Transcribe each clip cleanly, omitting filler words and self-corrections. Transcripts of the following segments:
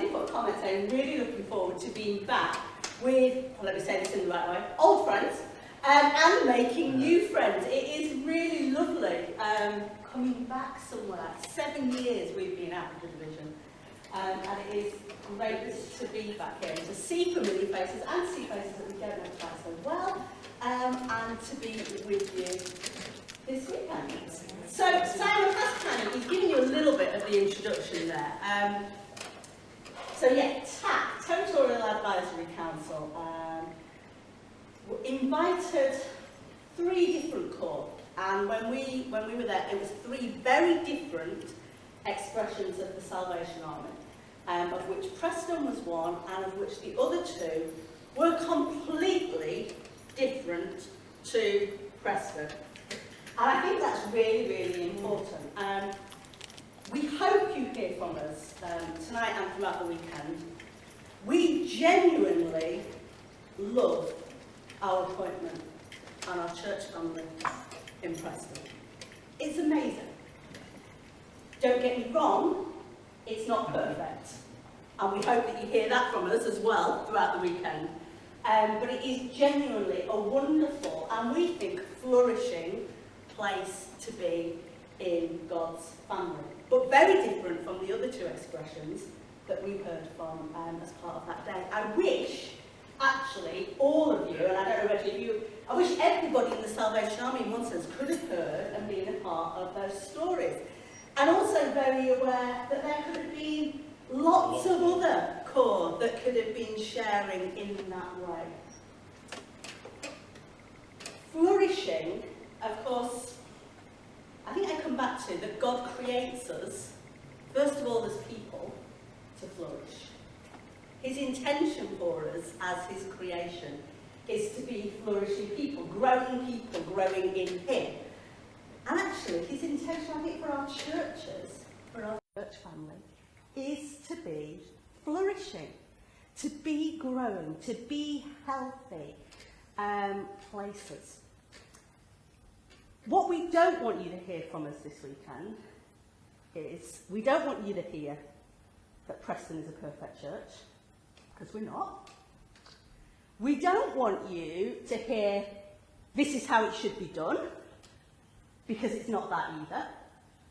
did put a comment saying, really looking forward to being back with, well, let me say this in the right way, old friends, and making new friends. It is really lovely coming back somewhere. 7 years we've been out of the division, and it is great to be back here and to see familiar faces and see faces that we don't know quite so well, and to be with you this weekend. So Simon has he's given you a little bit of the introduction there. So yeah, TAC, Territorial Advisory Council, invited 3 different corps, and when we were there, it was 3 very different expressions of the Salvation Army, of which Preston was one, and of which the other 2 were completely different to Preston. And I think that's really, really important. We hope you hear from us tonight and throughout the weekend. We genuinely love our appointment and our church family in Preston. It's amazing. Don't get me wrong, it's not perfect. And we hope that you hear that from us as well throughout the weekend. But it is genuinely a wonderful and we think flourishing place to be in God's family. But very different from the other 2 expressions that we heard from as part of that day. I wish, actually, all of you, and I don't know whether you, I wish everybody in the Salvation Army in one sense could have heard and been a part of those stories. And also very aware that there could have been lots of other corps that could have been sharing in that way. Flourishing, of course, I think I come back to that God creates us, first of all, as people, to flourish. His intention for us as his creation is to be flourishing people growing in him. And actually, his intention, I think, for our churches, for our church family, is to be flourishing, to be growing, to be healthy places. What we don't want you to hear from us this weekend is, we don't want you to hear that Preston is a perfect church, because we're not. We don't want you to hear, this is how it should be done, because it's not that either.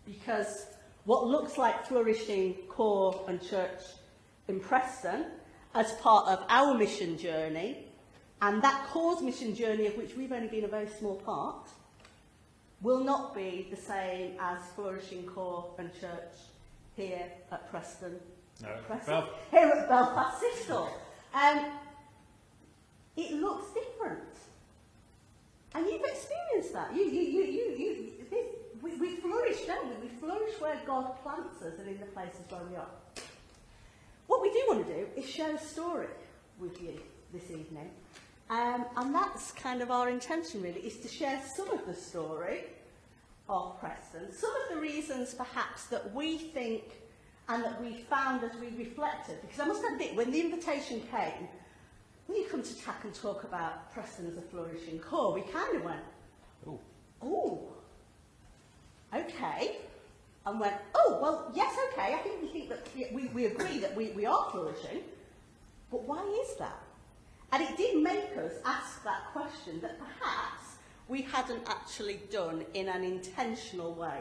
Because what looks like flourishing corps and church in Preston as part of our mission journey, and that corps mission journey of which we've only been a very small part, will not be the same as flourishing corps and church here at Preston. No, here at Belfast Citadel. It looks different. And you've experienced that. We flourish, don't we? We flourish where God plants us and in the places where we are. What we do want to do is share a story with you this evening. And that's kind of our intention, really, is to share some of the story of Preston, some of the reasons, perhaps, that we think and that we found as we reflected. Because I must admit, when the invitation came, when you come to TAC and talk about Preston as a flourishing corps, we kind of went, oh, okay. And went, oh, well, yes, okay, I think we agree that we are flourishing, but why is that? And it did make us ask that question that perhaps we hadn't actually done in an intentional way.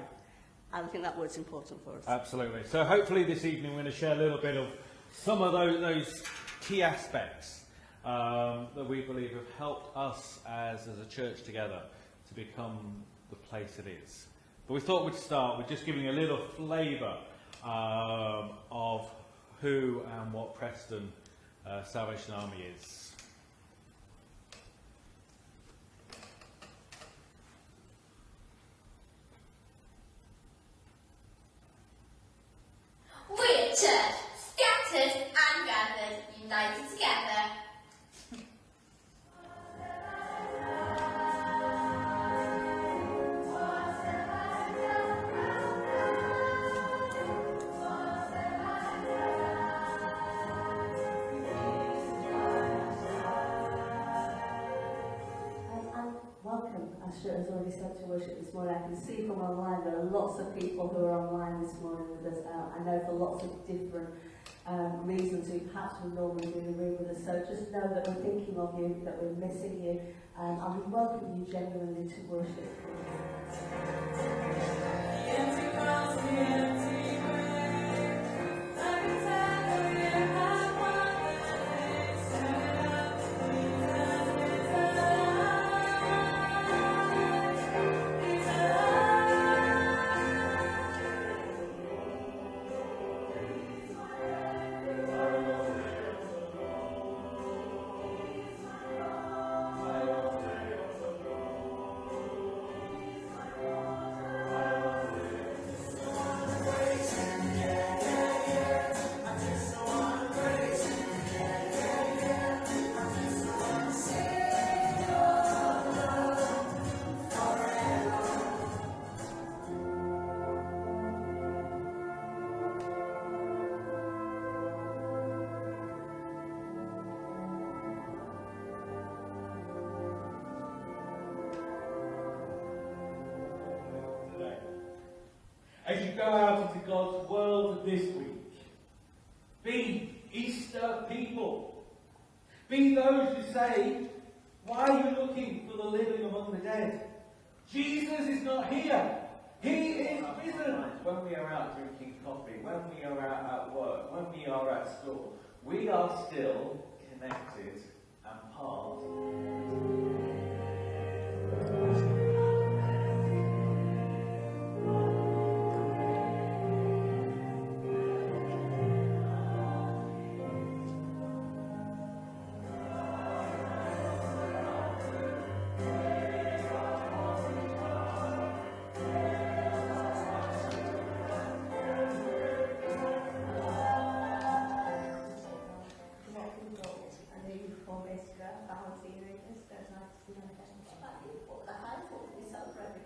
And I think that word's important for us. Absolutely. So hopefully this evening we're going to share a little bit of some of those key aspects that we believe have helped us as a church together to become the place it is. But we thought we'd start with just giving a little flavour of who and what Preston Salvation Army is. We're a church, scattered and gathered, united together. As already said to worship this morning, I can see from online there are lots of people who are online this morning with us. I know for lots of different reasons who perhaps would normally be in the room with us. So just know that we're thinking of you, that we're missing you, and we welcome you genuinely to worship. As you go out into God's world this week, be Easter people. Be those who say, why are you looking for the living among the dead? Jesus is not here. He is risen. When we are out drinking coffee, when we are out at work, when we are at school, we are still connected and part.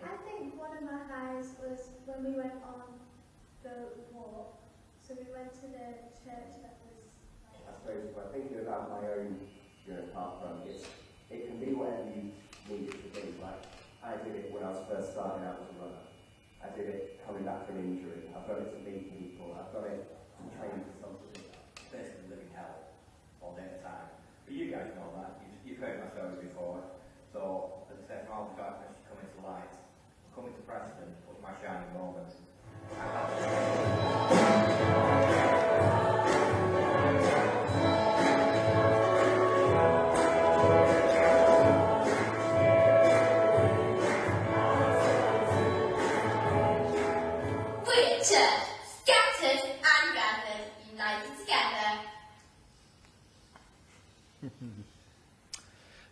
I think one of my highs was when we went on the walk. So we went to the church that was. I suppose by thinking about my own, park run, it can be whatever you need it to be. Like I did it when I was first starting out as a runner. I did it coming back from injury. I've done it to meet people. I've done it to train for something. Basically living hell all day at a time. But you guys know that. You've heard my story before. So, as I said, from all the darkness coming to light, coming to Preston was my shining moment. We're church, scattered and gathered, united together.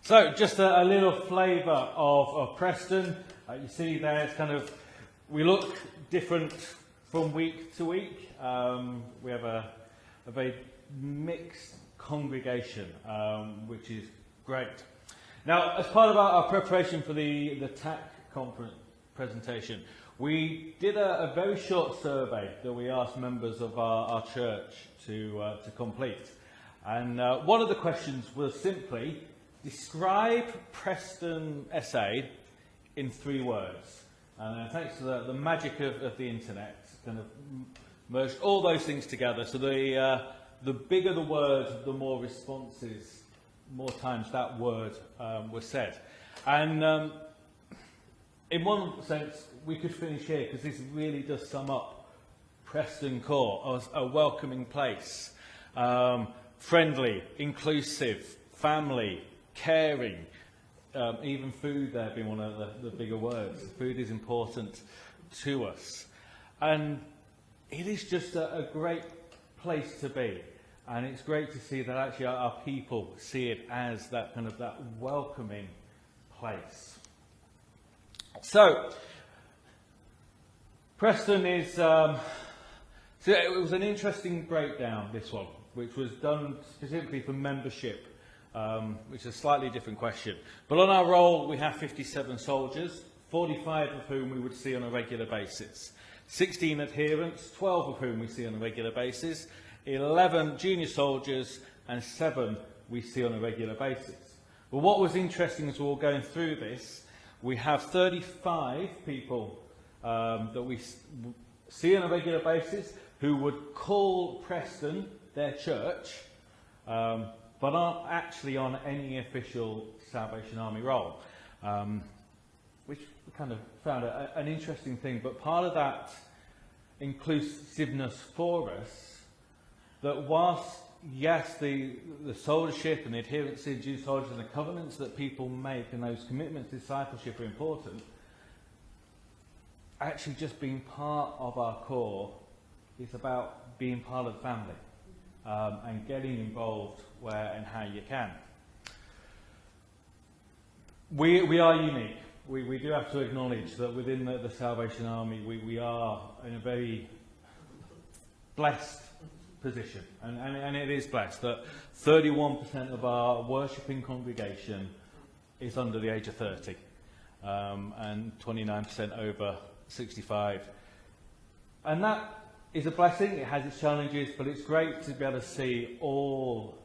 So, just a little flavour of Preston. You see there, it's kind of, we look different from week to week. We have a very mixed congregation, which is great. Now, as part of our preparation for the TAC conference presentation, we did a very short survey that we asked members of our church to complete. And one of the questions was simply, describe Preston SA in 3 words. And thanks to the magic of the internet, kind of merged all those things together. So the bigger the word, the more responses, more times that word was said. And in one sense, we could finish here because this really does sum up Preston Core as a welcoming place. Friendly, inclusive, family, caring, even food there being one of the bigger words. Food is important to us. And it is just a great place to be. And it's great to see that actually our people see it as that kind of that welcoming place. So, Preston is, so it was an interesting breakdown, this one, which was done specifically for membership, which is a slightly different question. But on our roll, we have 57 soldiers, 45 of whom we would see on a regular basis. 16 adherents, 12 of whom we see on a regular basis. 11 junior soldiers, and 7 we see on a regular basis. But what was interesting as we were going through this, we have 35 people that we see on a regular basis who would call Preston their church, but aren't actually on any official Salvation Army roll, which we kind of found an interesting thing. But part of that inclusiveness for us, that whilst, yes, the soldiership and the adherence to Jewish soldiers and the covenants that people make and those commitments to discipleship are important, actually just being part of our core is about being part of the family, and getting involved where and how you can. We are unique. We do have to acknowledge that within the Salvation Army we are in a very blessed position, and it is blessed that 31% of our worshipping congregation is under the age of 30, and 29% over 65. And that is a blessing. It has its challenges, but it's great to be able to see all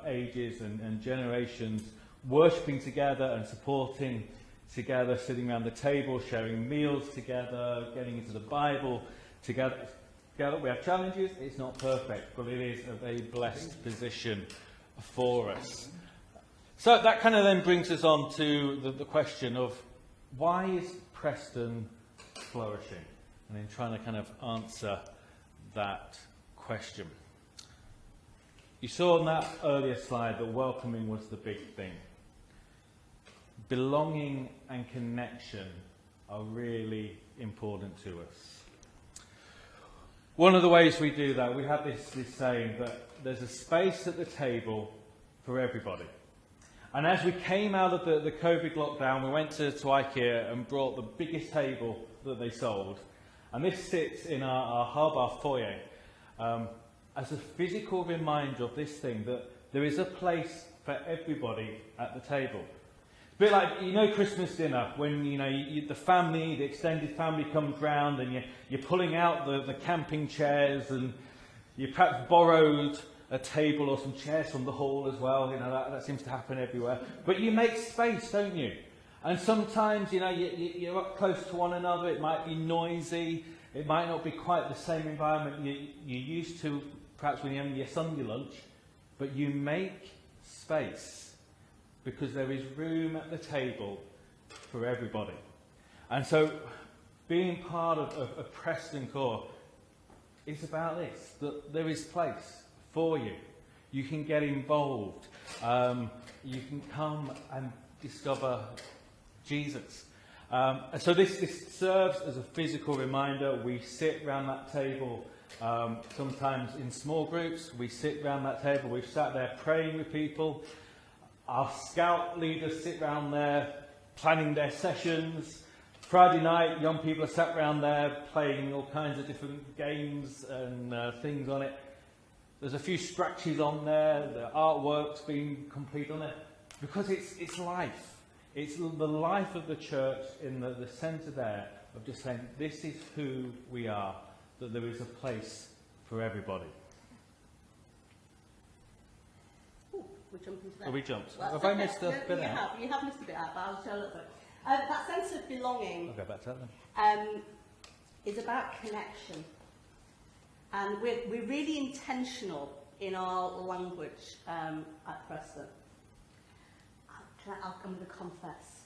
ages and generations worshipping together and supporting together, sitting around the table, sharing meals together, getting into the Bible together. We have challenges. It's not perfect, but it is a very blessed position for us. So that kind of then brings us on to the question of, why is Preston flourishing? And in trying to kind of answer that question. You saw on that earlier slide that welcoming was the big thing. Belonging and connection are really important to us. One of the ways we do that, we have this saying that there's a space at the table for everybody. And as we came out of the COVID lockdown, we went to IKEA and brought the biggest table that they sold. And this sits in our hub, our foyer, as a physical reminder of this thing, that there is a place for everybody at the table. A bit like, Christmas dinner, when, the family, the extended family comes round and you're pulling out the camping chairs, and you perhaps borrowed a table or some chairs from the hall as well. That seems to happen everywhere. But you make space, don't you? And sometimes, you're up close to one another. It might be noisy. It might not be quite the same environment you're used to, perhaps when you're having your Sunday lunch. But you make space because there is room at the table for everybody. And so being part of Preston Core is about this, that there is place for you. You can get involved. You can come and discover Jesus. And so this serves as a physical reminder. We sit around that table, sometimes in small groups. We sit around that table. We've sat there praying with people. Our scout leaders sit around there planning their sessions. Friday night, young people are sat around there playing all kinds of different games and things on it. There's a few scratches on there. The artwork's been complete on it. Because it's life. It's the life of the church in the centre there of just saying, this is who we are, that there is a place for everybody. Ooh, we're jumping to that. Oh, we jumped. Well, have I missed a bit out? You have missed a bit out, but I'll show a little bit. That sense of belonging I'll go back to that then. is about connection. And we're really intentional in our language at Preston. I'm going to confess.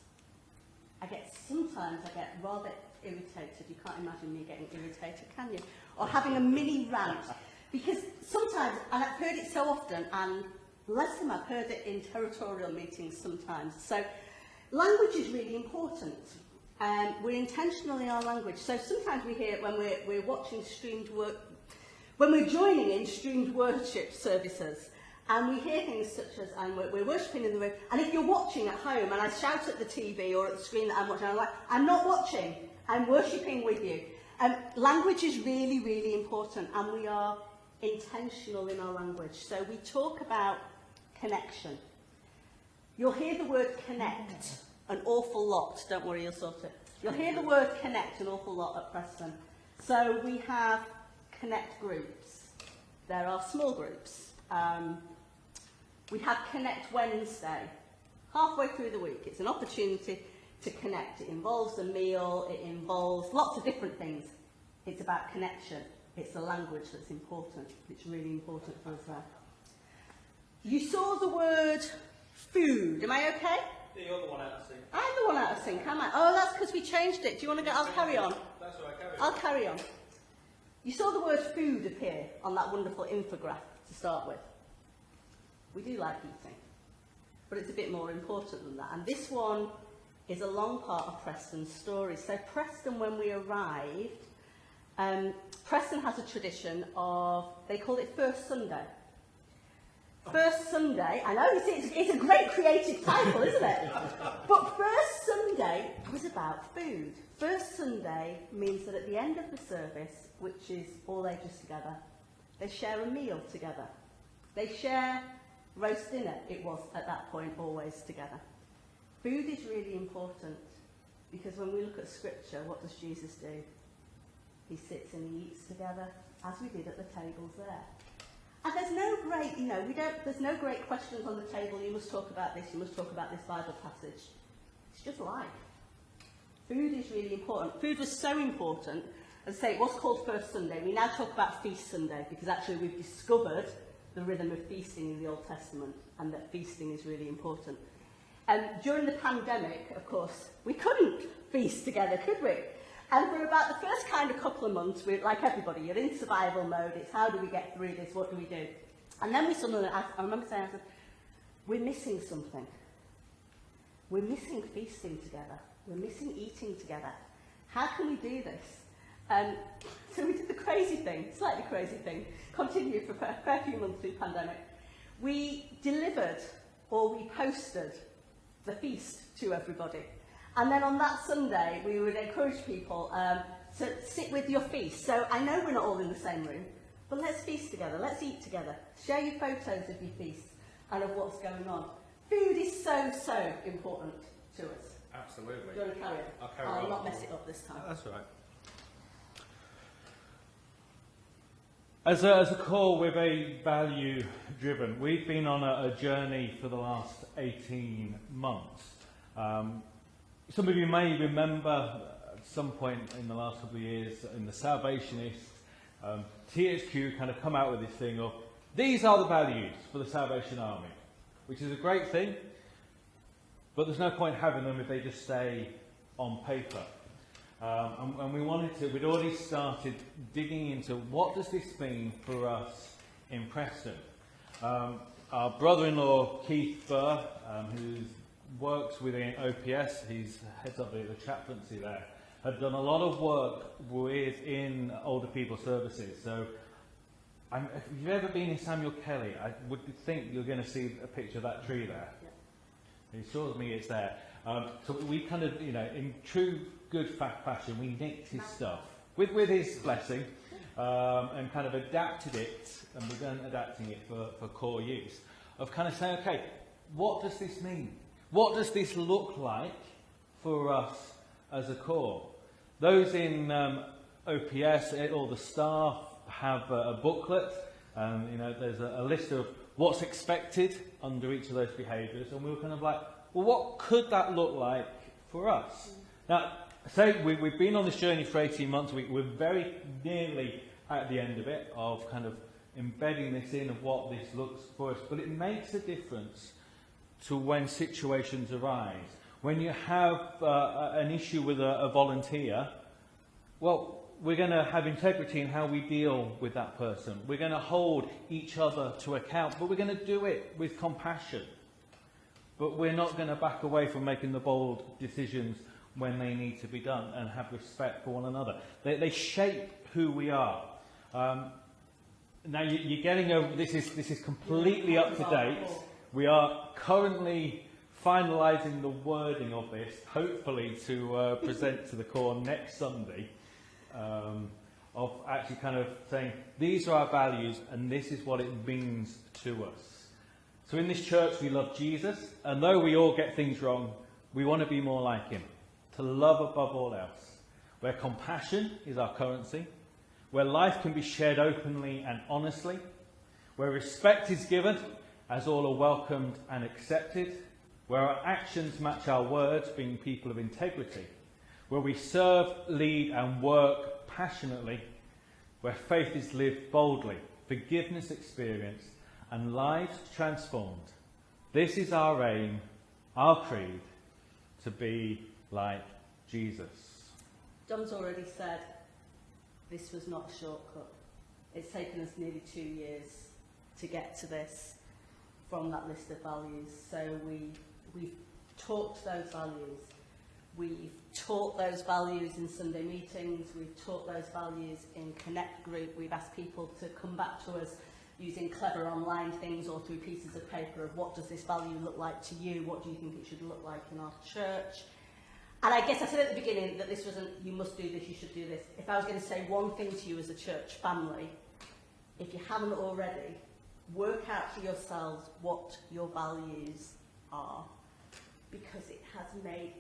Sometimes I get rather irritated. You can't imagine me getting irritated, can you? Or having a mini rant. Because sometimes, and I've heard it so often, and bless them, I've heard it in territorial meetings sometimes. So language is really important. We're intentional in our language. So sometimes we hear it when we're watching when we're joining in streamed worship services. And we hear things such as, and we're worshipping in the room, and if you're watching at home and I shout at the TV or at the screen that I'm watching, I'm like, I'm not watching, I'm worshipping with you. Language is really, really important, and we are intentional in our language. So we talk about connection. You'll hear the word connect an awful lot. Don't worry, you'll sort it. You'll hear the word connect an awful lot at Preston. So we have connect groups. There are small groups. We have Connect Wednesday, halfway through the week. It's an opportunity to connect. It involves a meal, it involves lots of different things. It's about connection. It's the language that's important. It's really important for us there. You saw the word food. Am I okay? You're the one out of sync. I'm the one out of sync, am I? Oh, that's because we changed it. Do you want to go? I'll carry on. That's all right, carry on. I'll carry on. You saw the word food appear on that wonderful infographic to start with. We do like eating, but it's a bit more important than that. And this one is a long part of Preston's story. So Preston, when we arrived, Preston has a tradition of, they call it First Sunday. First Sunday, I know, it's a great creative title, isn't it? But First Sunday was about food. First Sunday means that at the end of the service, which is all ages together, they share a meal together. They share roast dinner, it was at that point always together. Food is really important because when we look at Scripture, what does Jesus do? He sits and he eats together, as we did at the tables there. And there's no great, there's no great questions on the table. You must talk about this, you must talk about this Bible passage. It's just life. Food is really important. Food was so important. As I say, it was called First Sunday. We now talk about Feast Sunday because actually we've discovered the rhythm of feasting in the Old Testament and that feasting is really important. During the pandemic, of course, we couldn't feast together, could we? And for about the first kind of couple of months, we're like everybody, you're in survival mode. It's how do we get through this? What do we do? And then we suddenly, I remember saying, I said, we're missing something. We're missing feasting together. We're missing eating together. How can we do this? So we did the crazy thing, slightly crazy thing, continued for a fair few months through the pandemic. We delivered, or we posted, the feast to everybody. And then on that Sunday, we would encourage people to sit with your feast. So I know we're not all in the same room, but let's feast together, let's eat together. Share your photos of your feast and of what's going on. Food is so, so important to us. Absolutely. Do you want to carry on? I'll carry on. I'll not mess it up this time. That's all right. As a core, we're very value-driven. We've been on a journey for the last 18 months. Some of you may remember at some point in the last couple of years in the Salvationists, THQ kind of come out with this thing of, these are the values for the Salvation Army, which is a great thing, but there's no point having them if they just stay on paper. And we we'd already started digging into what does this mean for us in Preston. Our brother-in-law, Keith Burr, who works within OPS, he's heads up the chaplaincy there, had done a lot of work within older people services. So if you've ever been in Samuel Kelly, I would think you're going to see a picture of that tree there. He shows me it's there. So we kind of, in true good fashion, we nicked his stuff with his blessing and kind of adapted it, and begun adapting it for core use, of kind of saying, okay, what does this mean? What does this look like for us as a core? Those in OPS, all the staff have a booklet, and there's a list of what's expected under each of those behaviours, and we were kind of like, well, what could that look like for us? Now, say we've been on this journey for 18 months. We're very nearly at the end of it, of kind of embedding this in of what this looks for us. But it makes a difference to when situations arise. When you have an issue with a volunteer, well, we're going to have integrity in how we deal with that person. We're going to hold each other to account, but we're going to do it with compassion. But we're not going to back away from making the bold decisions when they need to be done, and have respect for one another. They shape who we are. Now you're getting over. This is completely up to date. We are currently finalising the wording of this, hopefully to present to the core next Sunday. Of actually kind of saying these are our values and this is what it means to us. So in this church we love Jesus, and though we all get things wrong, we want to be more like him. To love above all else, where compassion is our currency, where life can be shared openly and honestly, where respect is given as all are welcomed and accepted, where our actions match our words, being people of integrity, where we serve, lead and work passionately, where faith is lived boldly, forgiveness experienced, and lives transformed. This is our aim, our creed, to be like Jesus. Dom's already said this was not a shortcut. It's taken us nearly 2 years to get to this from that list of values. So we've talked those values. We've taught those values in Sunday meetings. We've taught those values in Connect Group. We've asked people to come back to us using clever online things or through pieces of paper of what does this value look like to you? What do you think it should look like in our church? And I guess I said at the beginning that this wasn't, you must do this, you should do this. If I was going to say one thing to you as a church family, if you haven't already, work out for yourselves what your values are, because it has made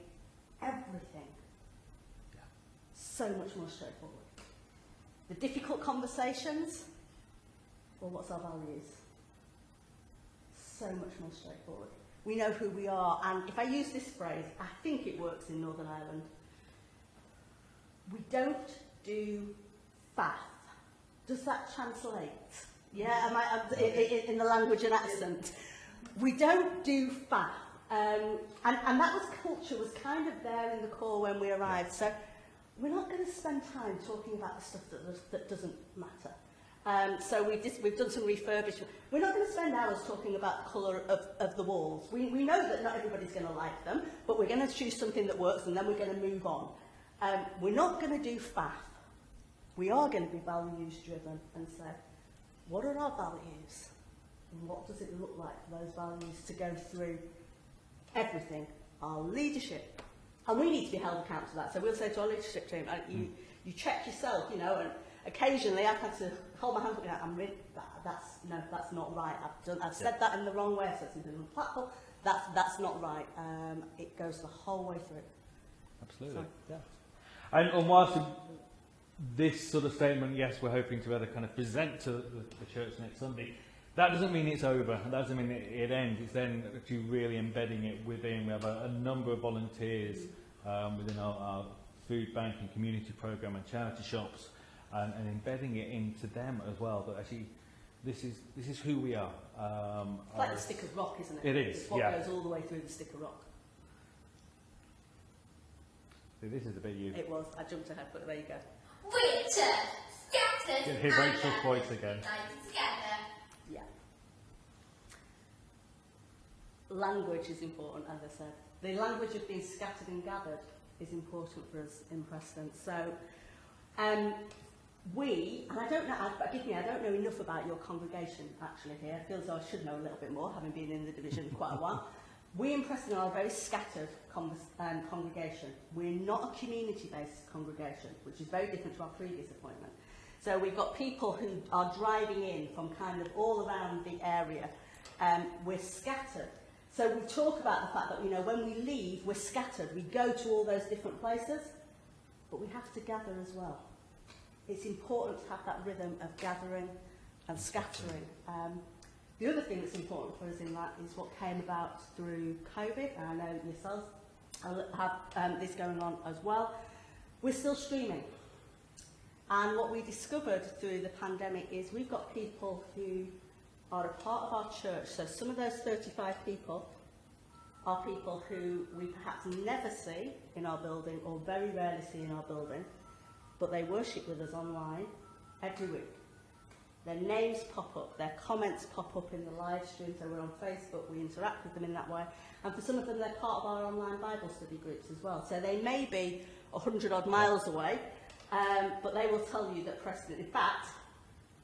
everything so much more straightforward. The difficult conversations, well, what's our values? So much more straightforward. We know who we are, and if I use this phrase, I think it works in Northern Ireland. We don't do faff. Does that translate? Yeah, in the language and accent? We don't do faff. And that culture was kind of there in the core when we arrived. So we're not going to spend time talking about the stuff that doesn't matter. So we've done some refurbishment. We're not going to spend hours talking about the colour of the walls. We know that not everybody's going to like them, but we're going to choose something that works and then we're going to move on. We're not going to do faff. We are going to be values driven and say, what are our values? And what does it look like for those values to go through everything, our leadership? And we need to be held accountable to that. So we'll say to our leadership team, you check yourself, and occasionally I've had to hold my hand up and go, that's not right. I've said that in the wrong way. I've said something on the platform. That's not right. It goes the whole way through. Absolutely. So, yeah. And whilst this sort of statement, yes, we're hoping to be able to kind of present to the church next Sunday, that doesn't mean it's over. That doesn't mean it ends. It's then actually really embedding it within. We have a number of volunteers within our food bank and community programme and charity shops, and embedding it into them as well. But actually, this is who we are. It's like the stick of rock, isn't it? It is. It's what goes all the way through the stick of rock. See, this is the bit you. It was. I jumped ahead, but there you go. We're scattered. You can hear Rachel's voice again. Together. Yeah. Language is important, as I said. The language of being scattered and gathered is important for us in Preston. So, and I don't know, forgive me, I don't know enough about your congregation actually here. I feel as though I should know a little bit more, having been in the division quite a while. We in Preston are a very scattered congregation. We're not a community-based congregation, which is very different to our previous appointment. So we've got people who are driving in from kind of all around the area. We're scattered. So we talk about the fact that, when we leave, we're scattered. We go to all those different places, but we have to gather as well. It's important to have that rhythm of gathering and scattering. The other thing that's important for us in that is what came about through COVID, and I know yourselves have this going on as well. We're still streaming. And what we discovered through the pandemic is we've got people who are a part of our church. So some of those 35 people are people who we perhaps never see in our building or very rarely see in our building, but they worship with us online every week. Their names pop up, their comments pop up in the live stream, so we're on Facebook, we interact with them in that way. And for some of them, they're part of our online Bible study groups as well. So they may be 100 odd miles away, but they will tell you that Preston, in fact,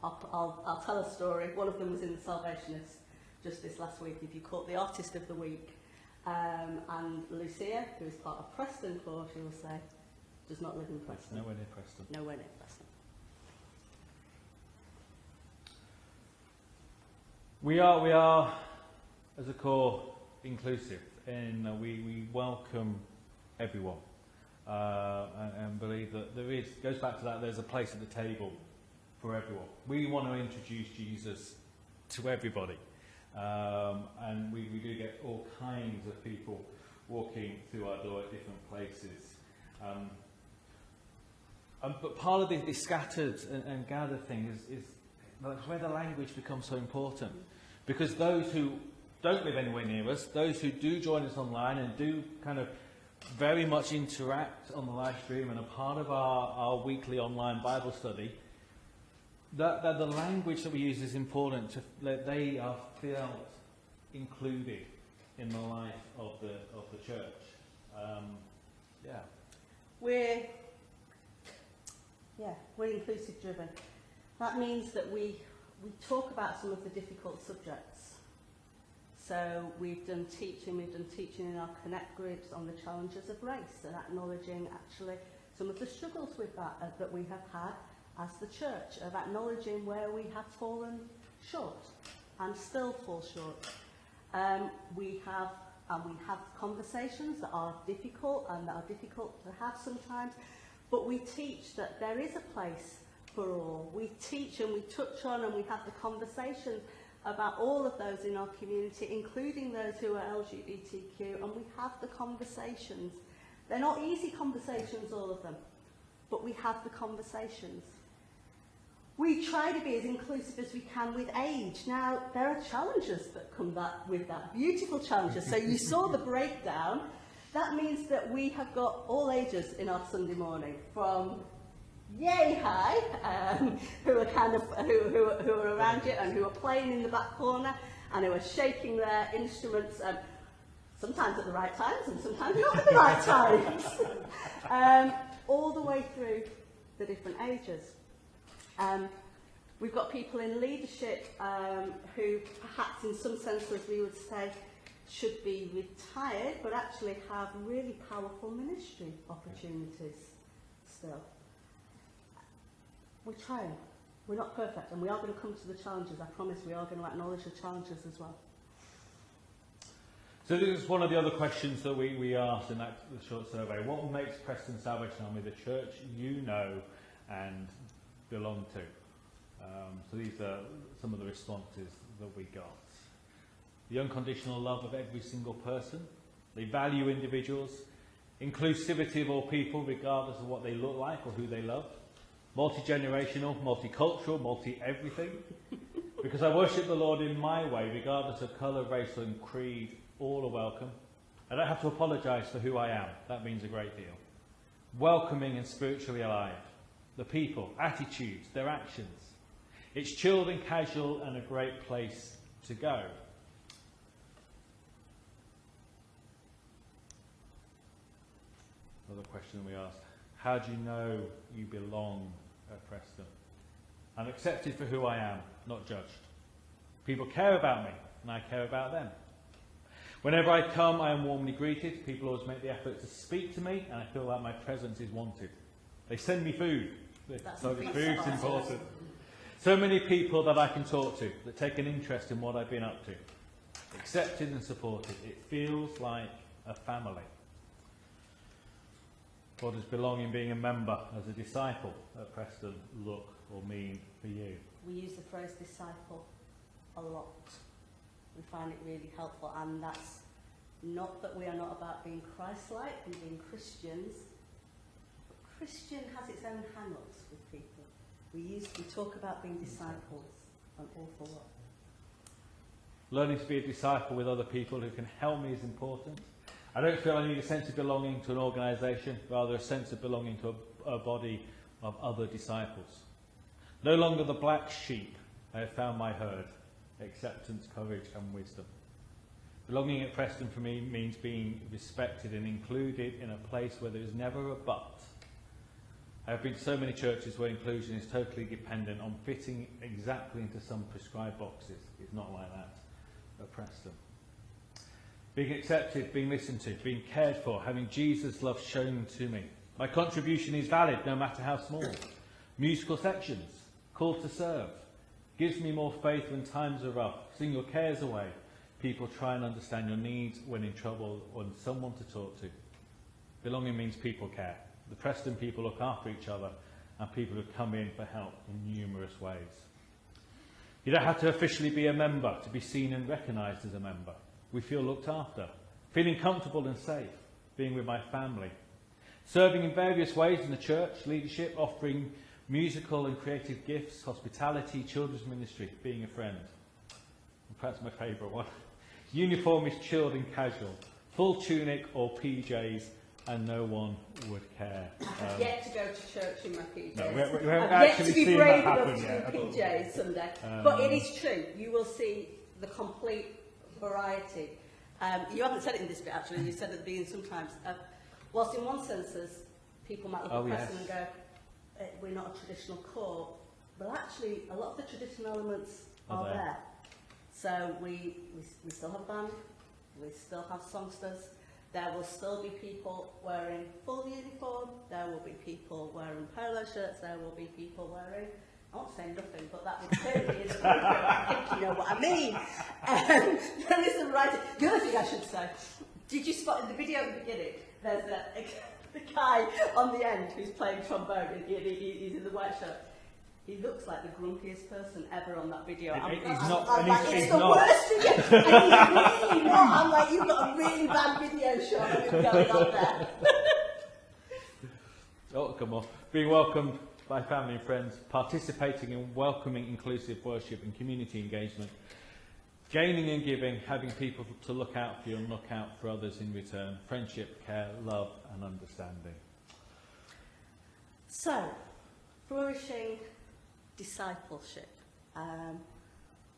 I'll tell a story. One of them was in the Salvationists just this last week. If you caught the Artist of the Week, and Lucia, who is part of Preston Corps, she will say, does not live in Preston. Nowhere near Preston. Nowhere near Preston. We are, as a core, inclusive, and we welcome everyone, and believe that goes back to that, there's a place at the table for everyone. We want to introduce Jesus to everybody, and we do get all kinds of people walking through our door at different places. But part of this scattered and gathered thing is that's where the language becomes so important. Because those who don't live anywhere near us, those who do join us online and do kind of very much interact on the live stream and are part of our weekly online Bible study, that the language that we use is important to that they are felt included in the life of the church. We're inclusive driven. That means that we talk about some of the difficult subjects. So we've done teaching in our Connect groups on the challenges of race and acknowledging actually some of the struggles with that we have had as the church, of acknowledging where we have fallen short and still fall short. We have conversations that are difficult to have sometimes, but we teach that there is a place for all. We teach and we touch on and we have the conversations about all of those in our community, including those who are LGBTQ, and we have the conversations. They're not easy conversations, all of them, but we have the conversations. We try to be as inclusive as we can with age. Now, there are challenges that come with that, beautiful challenges. So you saw the breakdown. That means that we have got all ages in our Sunday morning, from yay high, who are who are around you and who are playing in the back corner and who are shaking their instruments, sometimes at the right times and sometimes not at the right times, all the way through the different ages. We've got people in leadership who perhaps in some senses we would say should be retired, but actually have really powerful ministry opportunities still. We're trying. We're not perfect, and we are going to come to the challenges. I promise we are going to acknowledge the challenges as well. So this is one of the other questions that we asked in that short survey. What makes Preston Salvation Army the church you know and belong to? So these are some of the responses that we got. The unconditional love of every single person. They value individuals. Inclusivity of all people, regardless of what they look like or who they love. Multi-generational, multicultural, multi-everything. Because I worship the Lord in my way, regardless of colour, race and creed, all are welcome. I don't have to apologise for who I am. That means a great deal. Welcoming and spiritually alive. The people, attitudes, their actions. It's chilled and casual and a great place to go. Another question we asked. How do you know you belong at Preston? I'm accepted for who I am, not judged. People care about me, and I care about them. Whenever I come, I am warmly greeted. People always make the effort to speak to me, and I feel like my presence is wanted. They send me food. So food's important. So many people that I can talk to, that take an interest in what I've been up to. Accepted and supported. It feels like a family. What does belonging, being a member, as a disciple at Preston look or mean for you? We use the phrase disciple a lot. We find it really helpful, and that's not that we are not about being Christ-like and being Christians, but Christian has its own hang-ups with people. We talk about being disciples an awful lot. Learning to be a disciple with other people who can help me is important. I don't feel I need a sense of belonging to an organisation, rather a sense of belonging to a body of other disciples. No longer the black sheep, I have found my herd. Acceptance, courage and wisdom. Belonging at Preston for me means being respected and included in a place where there is never a but. I have been to so many churches where inclusion is totally dependent on fitting exactly into some prescribed boxes. It's not like that at Preston. Being accepted, being listened to, being cared for, having Jesus' love shown to me. My contribution is valid no matter how small. Musical sections, called to serve. Gives me more faith when times are rough. Sing your cares away. People try and understand your needs when in trouble or someone to talk to. Belonging means people care. The Preston people look after each other and people who come in for help in numerous ways. You don't have to officially be a member to be seen and recognised as a member. We feel looked after, feeling comfortable and safe, being with my family. Serving in various ways in the church, leadership, offering musical and creative gifts, hospitality, children's ministry, being a friend. And perhaps my favourite one. Uniform is chilled and casual. Full tunic or PJs, and no one would care. I've yet to go to church in my PJs. No, we haven't I've yet actually to be seen brave that enough happen to do yet. PJs Sunday. But it is true. You will see the complete variety. You haven't said it in this bit, actually. You said at the beginning sometimes. Whilst in one sense, people might look at Preston and go, we're not a traditional corps. Well, actually, a lot of the traditional elements are there. So we still have a band, we still have songsters. There will still be people wearing full uniform. There will be people wearing polo shirts. There will be people wearing, I won't say nothing, but that would clearly be inappropriate. I think you know what I mean. There is a variety. The other thing I should say, did you spot in the video at the beginning, there's the guy on the end who's playing trombone, and he's in the white shirt. He looks like the grumpiest person ever on that video. He's not. It's the worst thing. And he's really not. I'm like, you've got a really bad video shot of him going on there. Oh, come on. Being welcomed by family and friends, participating in welcoming, inclusive worship and community engagement, gaining and giving, having people to look out for you and look out for others in return, friendship, care, love and understanding. So, flourishing discipleship.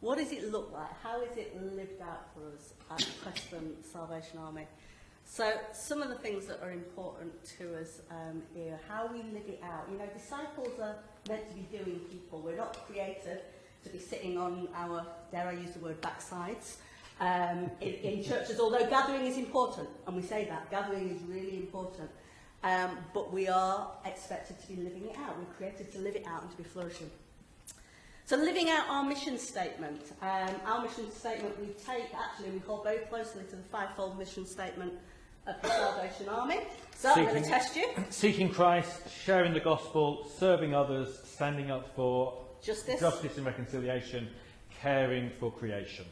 What does it look like? How is it lived out for us at Preston Salvation Army? So some of the things that are important to us here, how we live it out. You know, disciples are meant to be doing people. We're not created to be sitting on our, dare I use the word, backsides in churches, although gathering is important, and we say that, gathering is really important. But we are expected to be living it out. We're created to live it out and to be flourishing. So living out our mission statement. Our mission statement we hold very closely to the fivefold mission statement of the Salvation Army. So I'm going to test you. Seeking Christ, sharing the gospel, serving others, standing up for justice and reconciliation, caring for creation.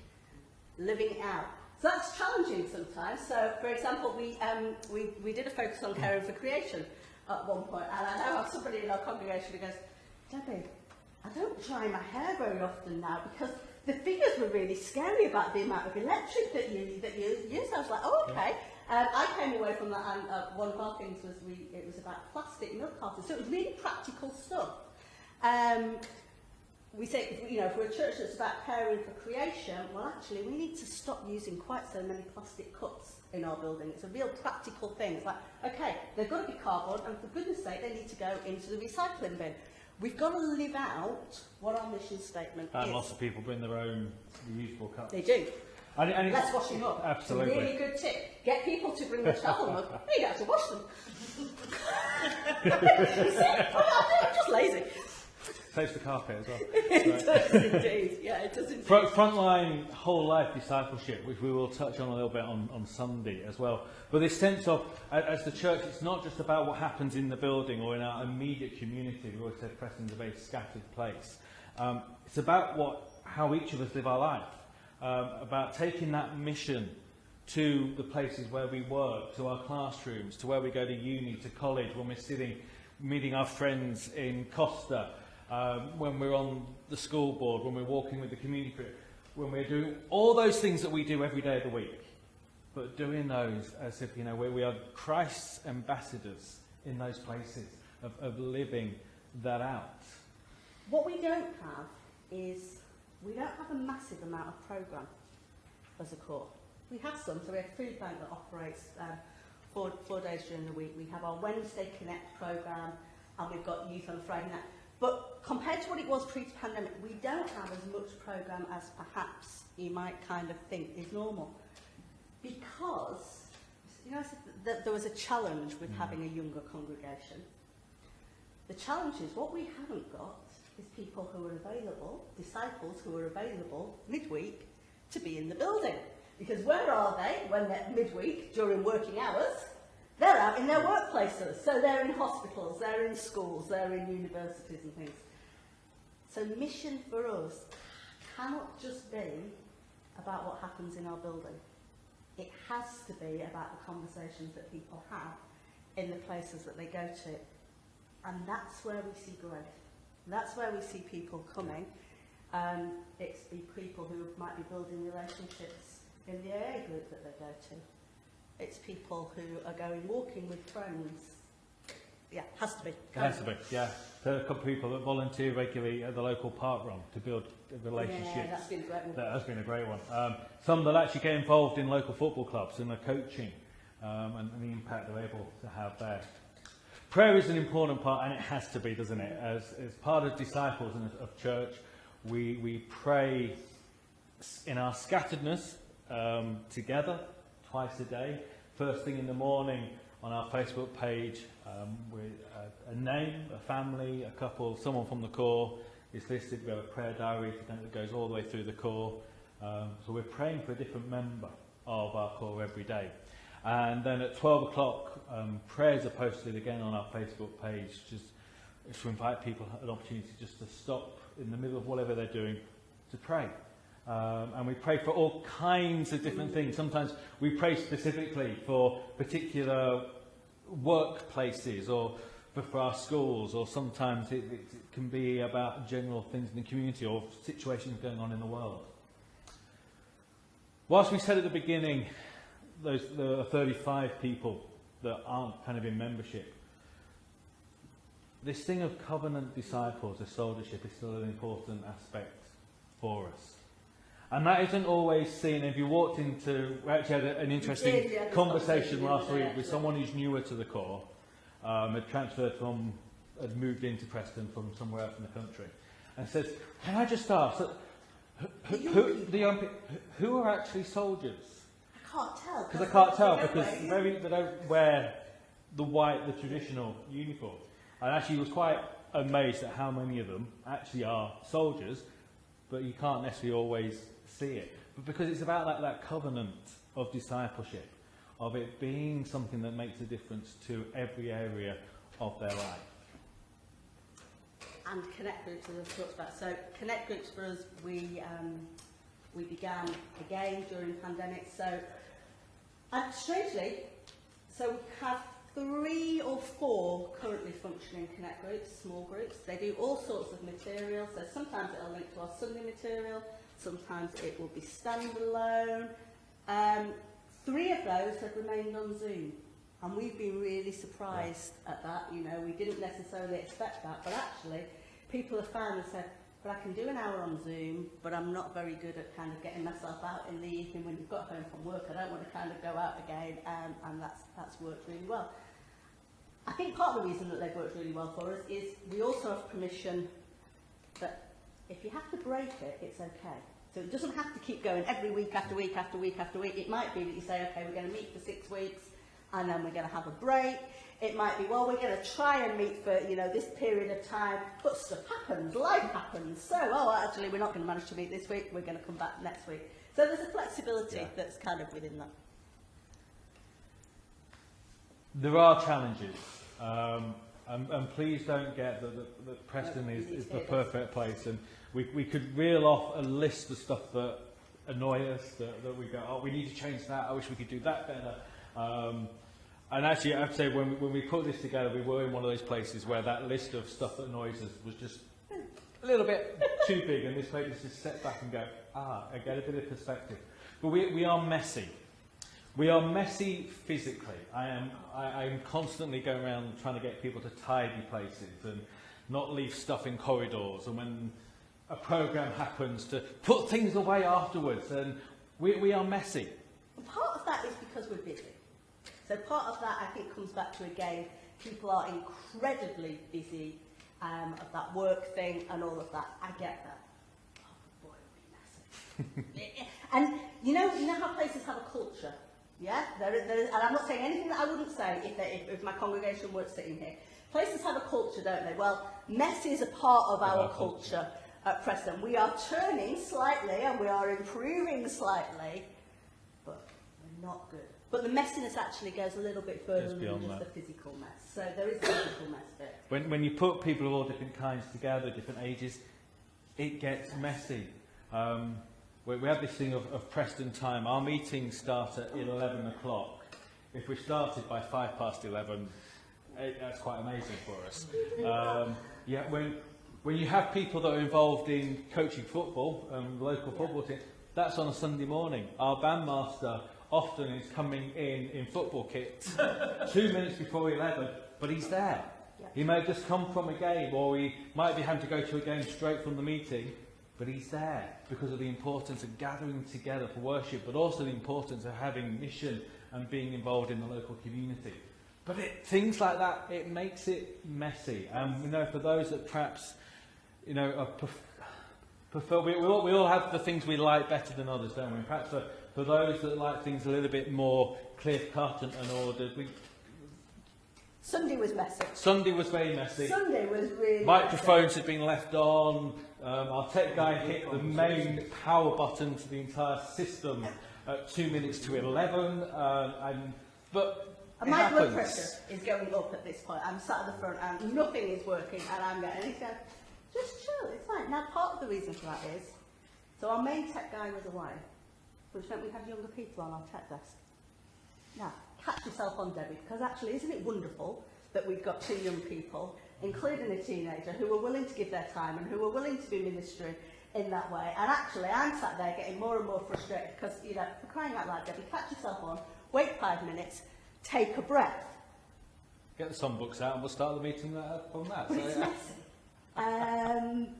Living it out. So that's challenging sometimes. So, for example, we did a focus on caring for creation at one point, and I know somebody in our congregation who goes, Debbie, I don't dry my hair very often now because the figures were really scary about the amount of electric that you use. I was like, oh, okay. I came away from that, and one of our things was it was about plastic milk cartons, so it was really practical stuff. We say, you know, if we're a church that's about caring for creation, well, actually, we need to stop using quite so many plastic cups in our building. It's a real practical thing. It's like, okay, they've got to be cardboard, and for goodness sake, they need to go into the recycling bin. We've got to live out what our mission statement is. And lots of people bring their own reusable cups. They do. And Let's wash them up. Absolutely. It's a really good tip. Get people to bring their travel mug. You don't have to wash them. You see? I'm just lazy. Saves the carpet as well. It does indeed. Yeah, it does indeed. Frontline whole life discipleship, which we will touch on a little bit on Sunday as well. But this sense of, as the church, it's not just about what happens in the building or in our immediate community. We always say Preston's a very scattered place. It's about how each of us live our life. About taking that mission to the places where we work, to our classrooms, to where we go to uni, to college, when we're meeting our friends in Costa, when we're on the school board, when we're walking with the community group, when we're doing all those things that we do every day of the week, but doing those as if, you know, we are Christ's ambassadors in those places, of living that out. What we don't have is, we don't have a massive amount of programme as a corps. We have some, so we have a food bank that operates 4 days during the week. We have our Wednesday Connect programme, and we've got youth on Friday night. But compared to what it was pre-pandemic, we don't have as much programme as perhaps you might kind of think is normal. Because, you know, I said that there was a challenge with having a younger congregation. The challenge is what we haven't got is people who are available, disciples who are available midweek to be in the building. Because where are they when they're midweek during working hours? They're out in their workplaces. So they're in hospitals, they're in schools, they're in universities and things. So mission for us cannot just be about what happens in our building. It has to be about the conversations that people have in the places that they go to. And that's where we see growth. That's where we see people coming. It's the people who might be building relationships in the AA group that they go to. It's people who are going walking with friends. Yeah, has to be. It has to be, yeah. There are a couple of people that volunteer regularly at the local park run to build relationships. Yeah, that's been a great one. That has been a great one. Some that actually get involved in local football clubs and the coaching and the impact they're able to have there. Prayer is an important part, and it has to be, doesn't it? As part of disciples and of church, we pray in our scatteredness together twice a day. First thing in the morning on our Facebook page with a name, a family, a couple, someone from the core is listed. We have a prayer diary that goes all the way through the core. So we're praying for a different member of our core every day. And then at 12 o'clock, prayers are posted again on our Facebook page, just to invite people an opportunity just to stop in the middle of whatever they're doing to pray. And we pray for all kinds of different things. Sometimes we pray specifically for particular workplaces or for our schools, or sometimes it can be about general things in the community or situations going on in the world. Whilst we said at the beginning there are 35 people that aren't kind of in membership, this thing of covenant disciples, of soldiership, is still an important aspect for us. And that isn't always seen. If you walked into, we actually had an interesting conversation last week with someone who's newer to the core, had moved into Preston from somewhere else in the country, and says, "Can I just ask, who are actually soldiers?" I can't tell. Because I can't tell, because they don't wear the traditional uniform. I actually was quite amazed at how many of them actually are soldiers, but you can't necessarily always see it. But because it's about that covenant of discipleship, of it being something that makes a difference to every area of their life. And connect groups, as I've talked about. So connect groups for us, we began again during the pandemic. So, and strangely, so we have 3 or 4 currently functioning connect groups, small groups. They do all sorts of material. So sometimes it'll link to our Sunday material. Sometimes it will be standalone. 3 of those have remained on Zoom. And we've been really surprised at that. You know, we didn't necessarily expect that. But actually, people have found and said, but I can do an hour on Zoom, but I'm not very good at kind of getting myself out in the evening when you've got home from work. I don't want to kind of go out again. And that's worked really well. I think part of the reason that they've worked really well for us is we also have permission that if you have to break it, it's okay. So it doesn't have to keep going every week after week after week after week. It might be that you say, okay, we're going to meet for 6 weeks and then we're going to have a break. It might be, well, we're going to try and meet for, this period of time, but stuff happens, life happens. So, actually, we're not going to manage to meet this week, we're going to come back next week. So there's a flexibility that's kind of within that. There are challenges, and please don't get that Preston is the perfect place. And we could reel off a list of stuff that annoy us, that we go, we need to change that, I wish we could do that better. And actually, I have to say, when we put this together, we were in one of those places where that list of stuff that annoys us was just a little bit too big, and this made us just sit back and go, I get a bit of perspective. But we are messy. We are messy physically. I'm constantly going around trying to get people to tidy places and not leave stuff in corridors, and when a programme happens, to put things away afterwards, and we are messy. And part of that is because we're busy. So part of that, I think, comes back to, again, people are incredibly busy of that work thing and all of that. I get that. Oh, boy, we're messy. And you know how places have a culture? Yeah? There is, and I'm not saying anything that I wouldn't say if my congregation weren't sitting here. Places have a culture, don't they? Well, mess is a part of our culture at Preston. We are turning slightly and we are improving slightly, but we're not good. But the messiness actually goes a little bit further than just the physical mess. So there is a physical mess there. When you put people of all different kinds together, different ages, it gets messy. We have this thing of Preston time. Our meetings start at 11 o'clock. If we started by 11:05, that's quite amazing for us. Yeah, when you have people that are involved in coaching football, local football team, that's on a Sunday morning. Our bandmaster often is coming in football kits 2 minutes before 11, but he's there. Yeah. He may have just come from a game, or he might be having to go to a game straight from the meeting, but he's there because of the importance of gathering together for worship, but also the importance of having mission and being involved in the local community. But things like that, it makes it messy. And we know for those that perhaps, you know, prefer, we all have the things we like better than others, don't we? Perhaps for those that like things a little bit more clear-cut and ordered, Sunday was messy. Sunday was very messy. Sunday was really Microphones had been left on. Our tech guy hit the main power button to the entire system at 2 minutes to 11. But And my blood pressure is going up at this point. I'm sat at the front and nothing is working, and I'm getting, and he said, just chill, it's fine. Now, part of the reason for that is, so our main tech guy was away, which meant we had younger people on our tech desk. Now, catch yourself on, Debbie, because actually, isn't it wonderful that we've got 2 young people, including a teenager, who are willing to give their time and who are willing to do ministry in that way. And actually, I'm sat there getting more and more frustrated because, you know, for crying out loud, Debbie, catch yourself on, wait 5 minutes, take a breath. get the songbooks out and we'll start the meeting from that. But it's So, messy.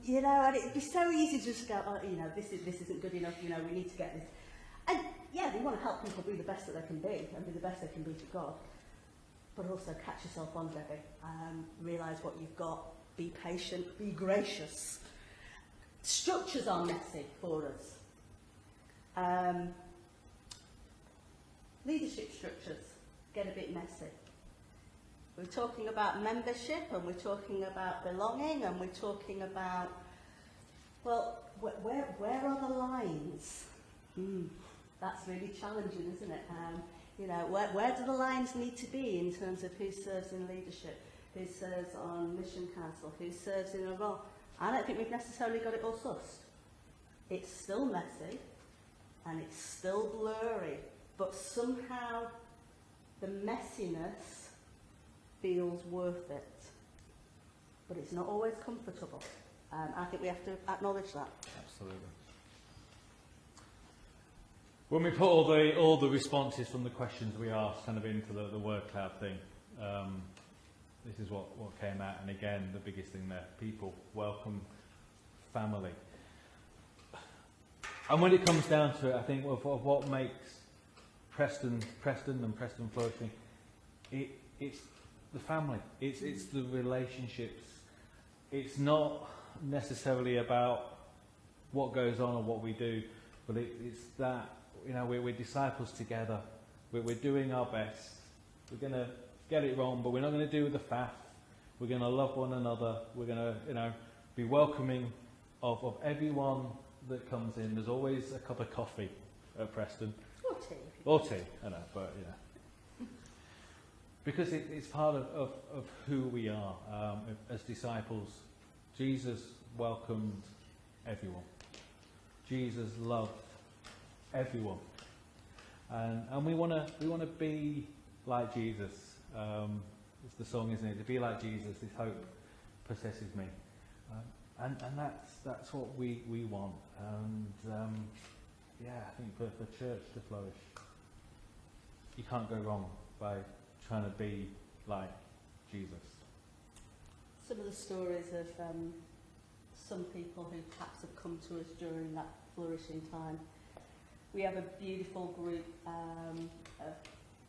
You know, and it'd be so easy to just go, oh, you know, this isn't good enough, you know, we need to get this. And yeah, we want to help people be the best that they can be and be the best they can be for God. But also catch yourself on, Debbie. Realise what you've got. Be patient. Be gracious. Structures are messy for us. Leadership structures get a bit messy. We're talking about membership and we're talking about belonging and we're talking about, well, where are the lines? That's really challenging, isn't it? You know, where do the lines need to be in terms of who serves in leadership, who serves on mission council, who serves in a role? I don't think we've necessarily got it all sussed. It's still messy and it's still blurry, but somehow the messiness feels worth it. But it's not always comfortable. I think we have to acknowledge that. absolutely. When we put all the responses from the questions we asked kind of into the word cloud thing, this is what came out. And again, the biggest thing there: people, welcome, family. And when it comes down to it, I think of what makes Preston and Preston flourishing, it's the family. It's the relationships. It's not necessarily about what goes on or what we do, but it's that, you know, we're disciples together. We're doing our best. We're going to get it wrong, but we're not going to do with the faff. We're going to love one another. We're going to, you know, be welcoming of everyone that comes in. There's always a cup of coffee at Preston. Or tea, I know, but yeah. Because it's part of who we are as disciples. Jesus welcomed everyone. Jesus loved everyone, and we want to be like Jesus. It's the song, isn't it? To be like Jesus, this hope possesses me, and that's what we want. And yeah, I think for church to flourish, you can't go wrong by trying to be like Jesus. Some of the stories of some people who perhaps have come to us during that flourishing time. We have a beautiful group of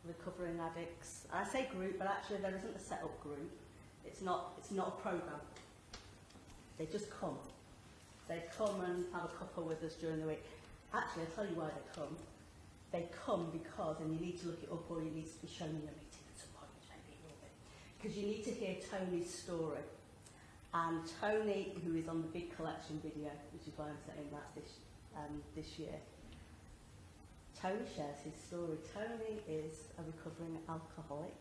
recovering addicts. I say group, but actually there isn't a set-up group. It's not a programme. They just come. They come and have a cuppa with us during the week. Actually, I'll tell you why they come. They come because, and you need to look it up or you need to be shown in a meeting at some point, which maybe it will be, because you need to hear Tony's story. And Tony, who is on the big collection video, which is why I'm saying that this year, Tony shares his story. Tony is a recovering alcoholic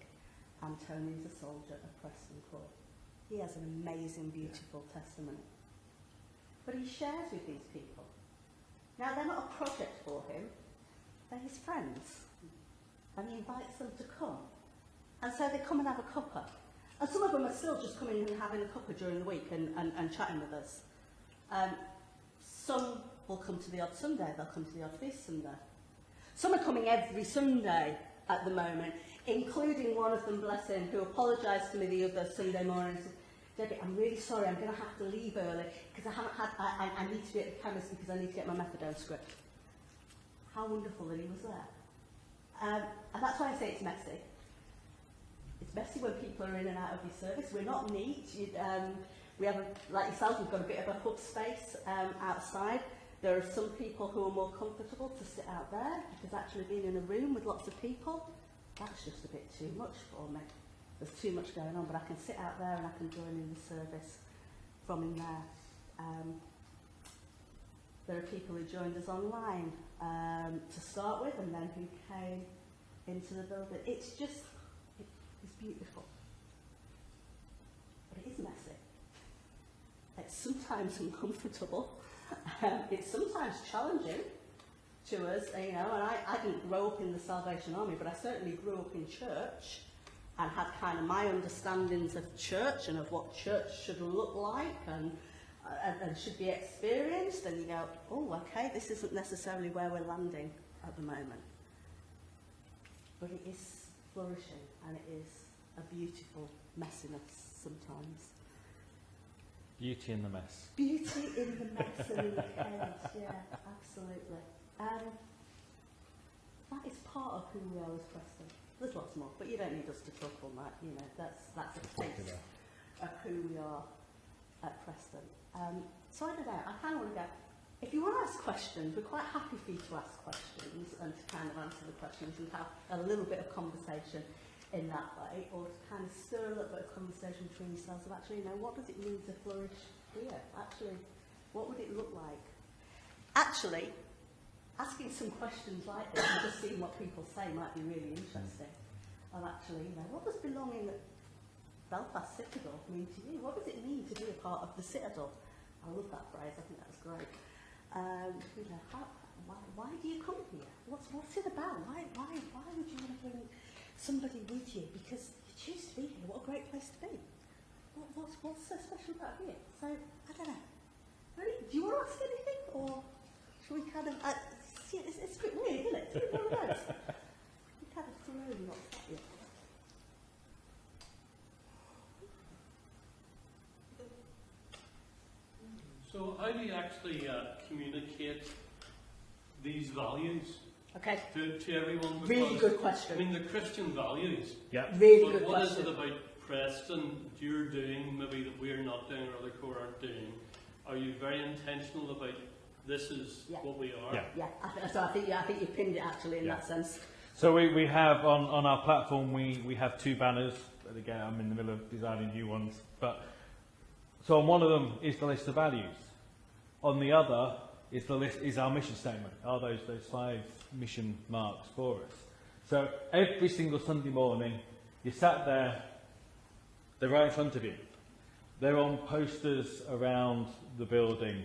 and Tony is a soldier of Preston Corps. He has an amazing, beautiful testimony. But he shares with these people. Now, they're not a project for him, they're his friends. And he invites them to come. And so they come and have a cuppa. And some of them are still just coming and having a cuppa during the week and chatting with us. Some will come to the odd Sunday, they'll come to the odd feast Sunday. Some are coming every Sunday at the moment, including one of them, bless him, who apologised to me the other Sunday morning and said, Debbie, I'm really sorry, I'm going to have to leave early because I need to be at the chemist because I need to get my methadone script. How wonderful that he was there. And that's why I say it's messy. It's messy when people are in and out of your service. We're not neat. We have, like yourself, we've got a bit of a hub space outside. There are some people who are more comfortable to sit out there because actually being in a room with lots of people, that's just a bit too much for me. There's too much going on, but I can sit out there and I can join in the service from in there. There are people who joined us online to start with and then who came into the building. It's just, it's beautiful. But it is messy. It's sometimes uncomfortable. It's sometimes challenging to us, you know, and I didn't grow up in the Salvation Army, but I certainly grew up in church and had kind of my understandings of church and of what church should look like and should be experienced, and you go, oh, okay, this isn't necessarily where we're landing at the moment. But it is flourishing, and it is a beautiful messiness sometimes. Beauty in the mess. Beauty in the mess and in the chaos, yeah, absolutely. That is part of who we are as Preston. There's lots more, but you don't need us to talk on that, you know, that's a taste of who we are at Preston. So I don't know, I kind of want to go, if you want to ask questions, we're quite happy for you to ask questions and to kind of answer the questions and have a little bit of conversation in that way, or to kind of stir a little bit of conversation between yourselves of actually, you know, what does it mean to flourish here? Actually, what would it look like? Actually, asking some questions like this and just seeing what people say might be really interesting. Of actually, you know, what does belonging at Belfast Citadel mean to you? What does it mean to be a part of the Citadel? I love that phrase, I think that's great. You know, why do you come here? What's it about? Why would you want to bring somebody with you? Because you choose to be here. What a great place to be. What's so special about here? So, I don't know. Really? Do you want to ask anything? Or should we kind of... see, it's a bit weird, isn't it? It's a bit one of those. We kind of throw lots at you. So how do you actually communicate these values Okay. to everyone? Because, Really good question. I mean, the Christian values. Yeah. Really But good what question. is it about Preston you're doing, maybe that we're not doing or other core aren't doing? Are you very intentional about this is Yeah. what we are? Yeah. Yeah, I think you pinned it actually in that sense. So we have on our platform we have two banners. And again, I'm in the middle of designing new ones. But so on one of them is the list of values. On the other is our mission statement. Are those 5 mission marks for us? So every single Sunday morning, you sat there. They're right in front of you. They're on posters around the building.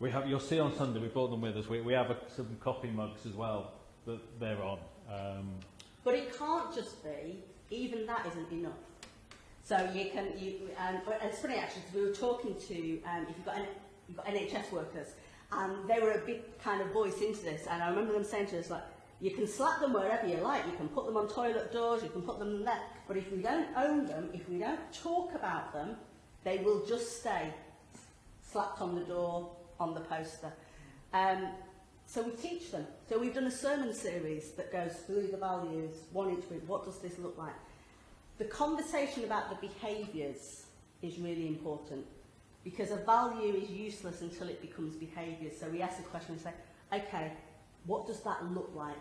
You'll see on Sunday, we brought them with us. We have some coffee mugs as well that they're on. But it can't just be, even that isn't enough. So it's funny actually, because we were talking to, if you've got NHS workers, and they were a big kind of voice into this, and I remember them saying to us, like, you can slap them wherever you like, you can put them on toilet doors, you can put them there, but if we don't own them, if we don't talk about them, they will just stay slapped on the door, on the poster. So we teach them. So we've done a sermon series that goes through the values, one each week. What does this look like? The conversation about the behaviours is really important, because a value is useless until it becomes behaviour. So we ask the question and say, okay, what does that look like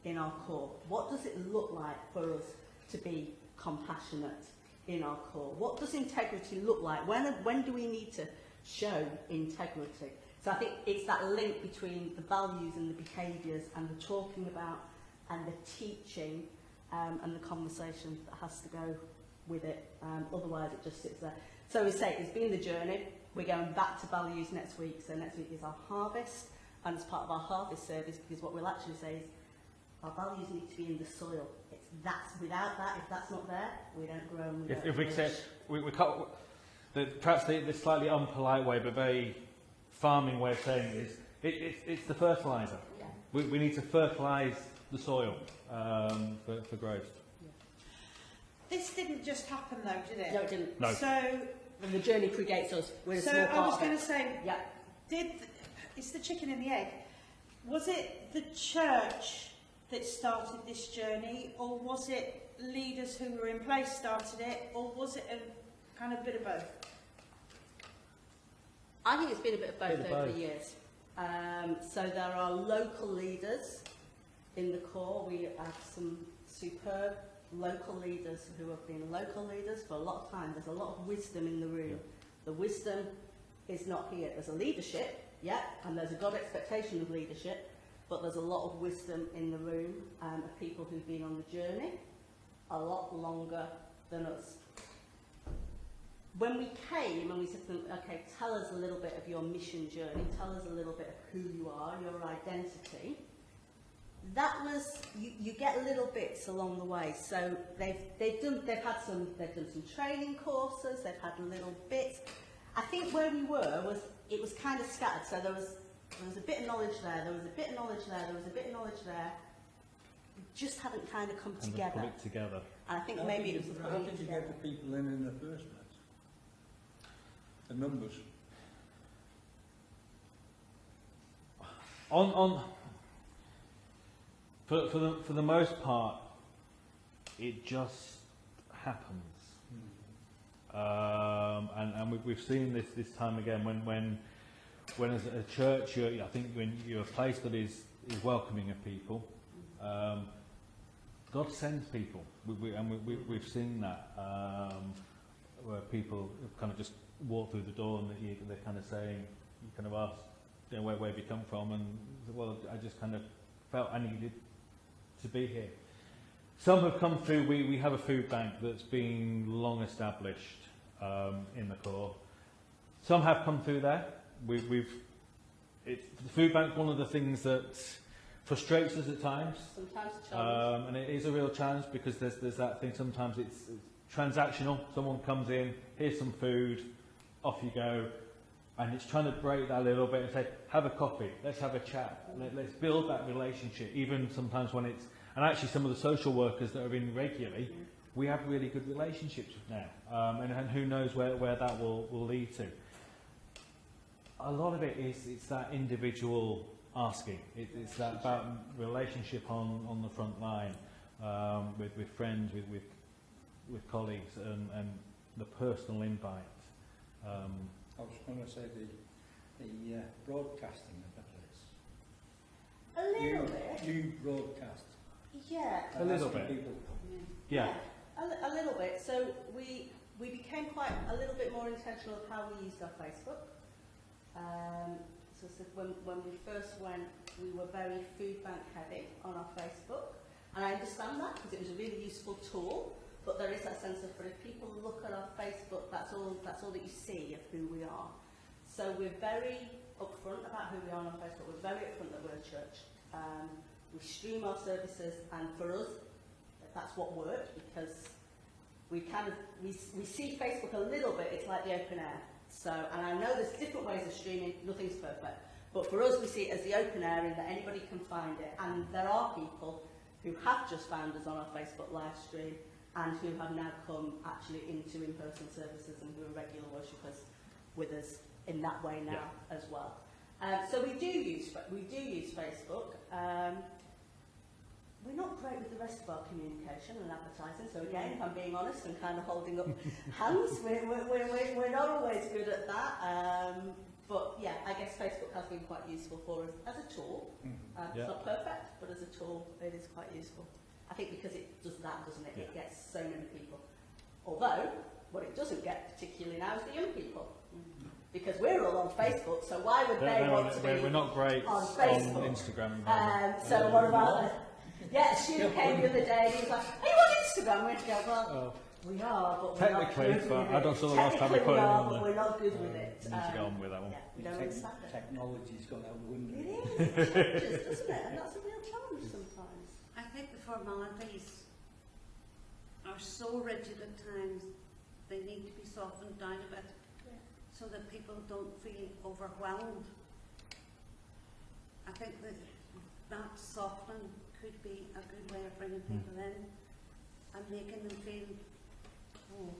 in our core? What does it look like for us to be compassionate in our core? What does integrity look like? When do we need to show integrity? So I think it's that link between the values and the behaviours and the talking about and the teaching and the conversation that has to go with it. Otherwise it just sits there. So we say it's been the journey. We're going back to values next week. So next week is our harvest, and as part of our harvest service, because what we'll actually say is Our values need to be in the soil. Without that, if that's not there, we don't grow and we don't If we flourish. said, we can't, perhaps the slightly unpolite way, but very farming way of saying it is, it's the fertiliser. Yeah. We need to fertilise the soil for growth. This didn't just happen though, did it? No, it didn't. No. So, And the journey predates us. We're a so small I part was of going it. to say, Yeah. it's the chicken and the egg. Was it the church that started this journey, or was it leaders who were in place started it, or was it a kind of bit of both? I think it's been a bit of both Bit of over both. the years. So there are local leaders in the core. We have some superb local leaders who have been local leaders for a lot of time. There's a lot of wisdom in the room. Yeah. The wisdom is not here. There's a leadership, yeah, and there's a God expectation of leadership, but there's a lot of wisdom in the room of people who've been on the journey a lot longer than us. When we came and we said to them, okay, tell us a little bit of your mission journey, tell us a little bit of who you are, your identity. That was, you get little bits along the way. So they've done some training courses, they've had little bits. I think where we were was, it was kind of scattered. So there was a bit of knowledge there, there was a bit of knowledge there, there was a bit of knowledge there. We just hadn't kind of come together. Put it together. And I think maybe it was the How did you get the people in the first place? The numbers. For the most part, it just happens. And we've seen this time again when as a church, I think when you're a place that is welcoming of people, God sends people, we've seen that where people kind of just walk through the door and they're kind of saying, you kind of ask, you know, where have you come from? And well, I just kind of felt I needed to be here. Some have come through. We have a food bank that's been long established in the core. Some have come through there. The food bank, one of the things that frustrates us at times. Sometimes a challenge. And it is a real challenge because there's that thing. Sometimes it's transactional. Someone comes in, here's some food, off you go. And it's trying to break that a little bit and say, have a coffee, let's have a chat, let's build that relationship, even sometimes when it's, and actually some of the social workers that are in regularly, we have really good relationships with now, and who knows where that will lead to. A lot of it is, it's that individual asking, it's that about relationship on the front line, with friends, with colleagues, and the personal invite. I was going to say the broadcasting of the place. A little bit. You broadcast. Yeah. A little bit. People. Yeah. A little bit. So we became quite a little bit more intentional of how we used our Facebook. So when we first went, we were very food bank heavy on our Facebook, and I understand that because it was a really useful tool. But there is that sense of, but if people look at our Facebook, that's all that you see of who we are. So we're very upfront about who we are on Facebook. We're very upfront that we're a church. We stream our services, and for us, that's what worked because we see Facebook a little bit. It's like the open air. So, and I know there's different ways of streaming. Nothing's perfect, but for us, we see it as the open air, in that anybody can find it. And there are people who have just found us on our Facebook live stream, and who have now come actually into in-person services and who are regular worshippers with us in that way now as well. So we do use Facebook. We're not great with the rest of our communication and advertising. So again, if I'm being honest and kind of holding up hands, we're not always good at that. But yeah, I guess Facebook has been quite useful for us as a tool. It's not perfect, but as a tool, it is quite useful. I think because it does that, doesn't it? It gets so many people. Although, what it doesn't get particularly now is the young people. Because we're all on Facebook, so why would they want to be We're not great on Facebook? On Instagram. So what about... Yeah, Stu came the other day and he was like, are you on Instagram? We go, well, we are, but we're not good with it. I don't know the last time we put it on but we're not good with it. We need to get on with that one. Yeah, we don't understand it. Technology's gone out the window. It is, it changes, doesn't it? And that's a real challenge sometimes. I think the formalities are so rigid at times, they need to be softened down a bit so that people don't feel overwhelmed. I think that softening could be a good way of bringing people in and making them feel, oh,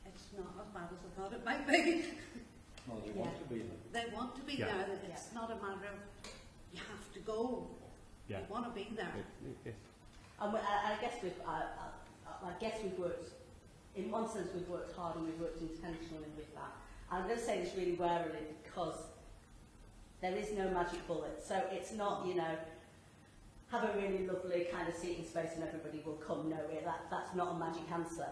it's not as bad as I thought it might be. Well, they want to be there. They want to be there. It's not a matter of you have to go. You want to be there. And I guess we've worked, in one sense we've worked hard and we've worked intentionally with that. I'm going to say this really warily because there is no magic bullet. So it's not, you know, have a really lovely kind of seating space and everybody will come. No, that's not a magic answer.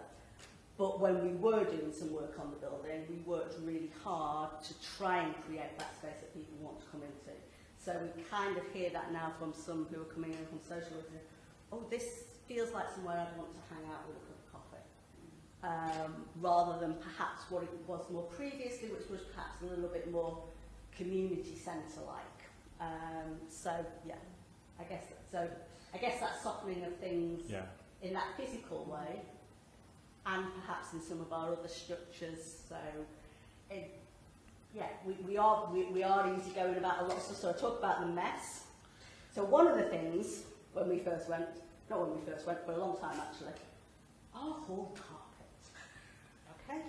But when we were doing some work on the building, we worked really hard to try and create that space that people want to come into. So we kind of hear that now from some who are coming in from social work. Oh, this feels like somewhere I'd want to hang out with a cup of coffee. Rather than perhaps what it was more previously, which was perhaps a little bit more community centre-like. So, yeah, I guess that softening of things in that physical way, and perhaps in some of our other structures. So, we are easygoing about a lot of stuff. So I talk about the mess. So one of the things when we first went, not when we first went, for a long time actually, our hall carpet. Okay,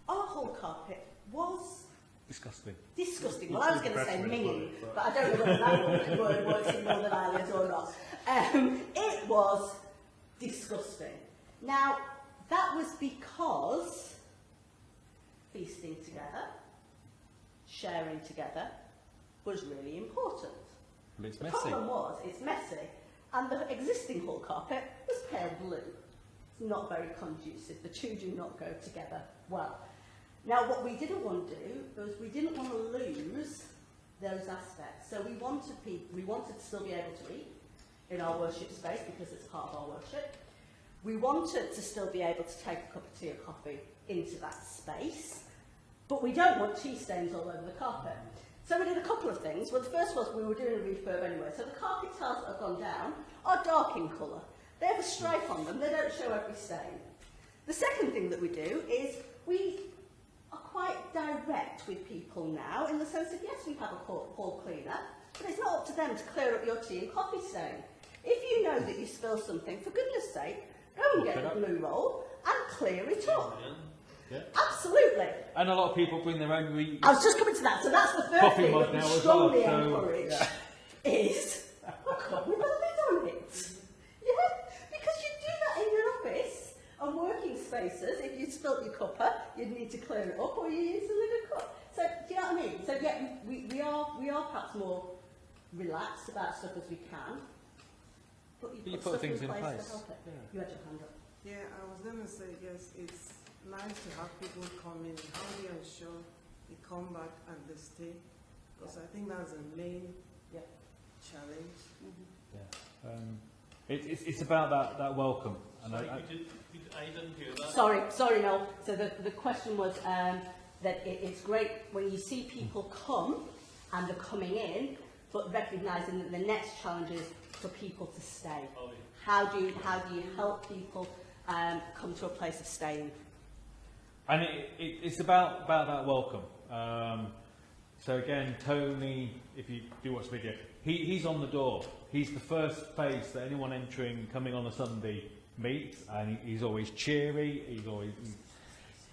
our hall carpet was disgusting. Disgusting. Well, I was going to say minging, but I don't know whether that word works in Northern Ireland or not. It was disgusting. Now, that was because feasting together, sharing together, was really important. But it's the messy. problem was, it's messy, and the existing hall carpet was pale blue. It's not very conducive. The two do not go together well. Now, what we didn't want to do was we didn't want to lose those aspects. So we wanted to still be able to eat in our worship space because it's part of our worship. We wanted to still be able to take a cup of tea or coffee into that space, but we don't want tea stains all over the carpet. So we did a couple of things. Well, the first was we were doing a refurb anyway, so the carpet tiles that have gone down are dark in colour. They have a stripe on them, they don't show every stain. The second thing that we do is we are quite direct with people now, in the sense that yes, we have a hall cleaner, but it's not up to them to clear up your tea and coffee stain. If you know that you spill something, for goodness sake, go and get a blue roll and clear it up. Yeah. Absolutely. And a lot of people bring their own I was just coming to that. So that's the third thing that we strongly encourage is a cup with a lid on it. Yeah? Because you do that in your office and working spaces. If you spilt your cuppa, you'd need to clear it up, or you use a lidded cup. So do you know what I mean? So yeah, we are perhaps more relaxed about stuff as we can. But you put things in place. To help it. Yeah. You had your hand up. Yeah, I was going to say, yes, it's nice to have people come in. How do you ensure they come back and they stay? Because I think that's the main challenge. It's about that welcome. And Sorry, I didn't hear that. Sorry, Noel. So the question was that it's great when you see people come and they're coming in, but recognising that the next challenge is for people to stay. Oh, yeah. How do you help people come to a place of staying? And it's about that welcome. So again, Tony, if you do watch the video, he's on the door. He's the first face that anyone coming on a Sunday meets, and he's always cheery. He's always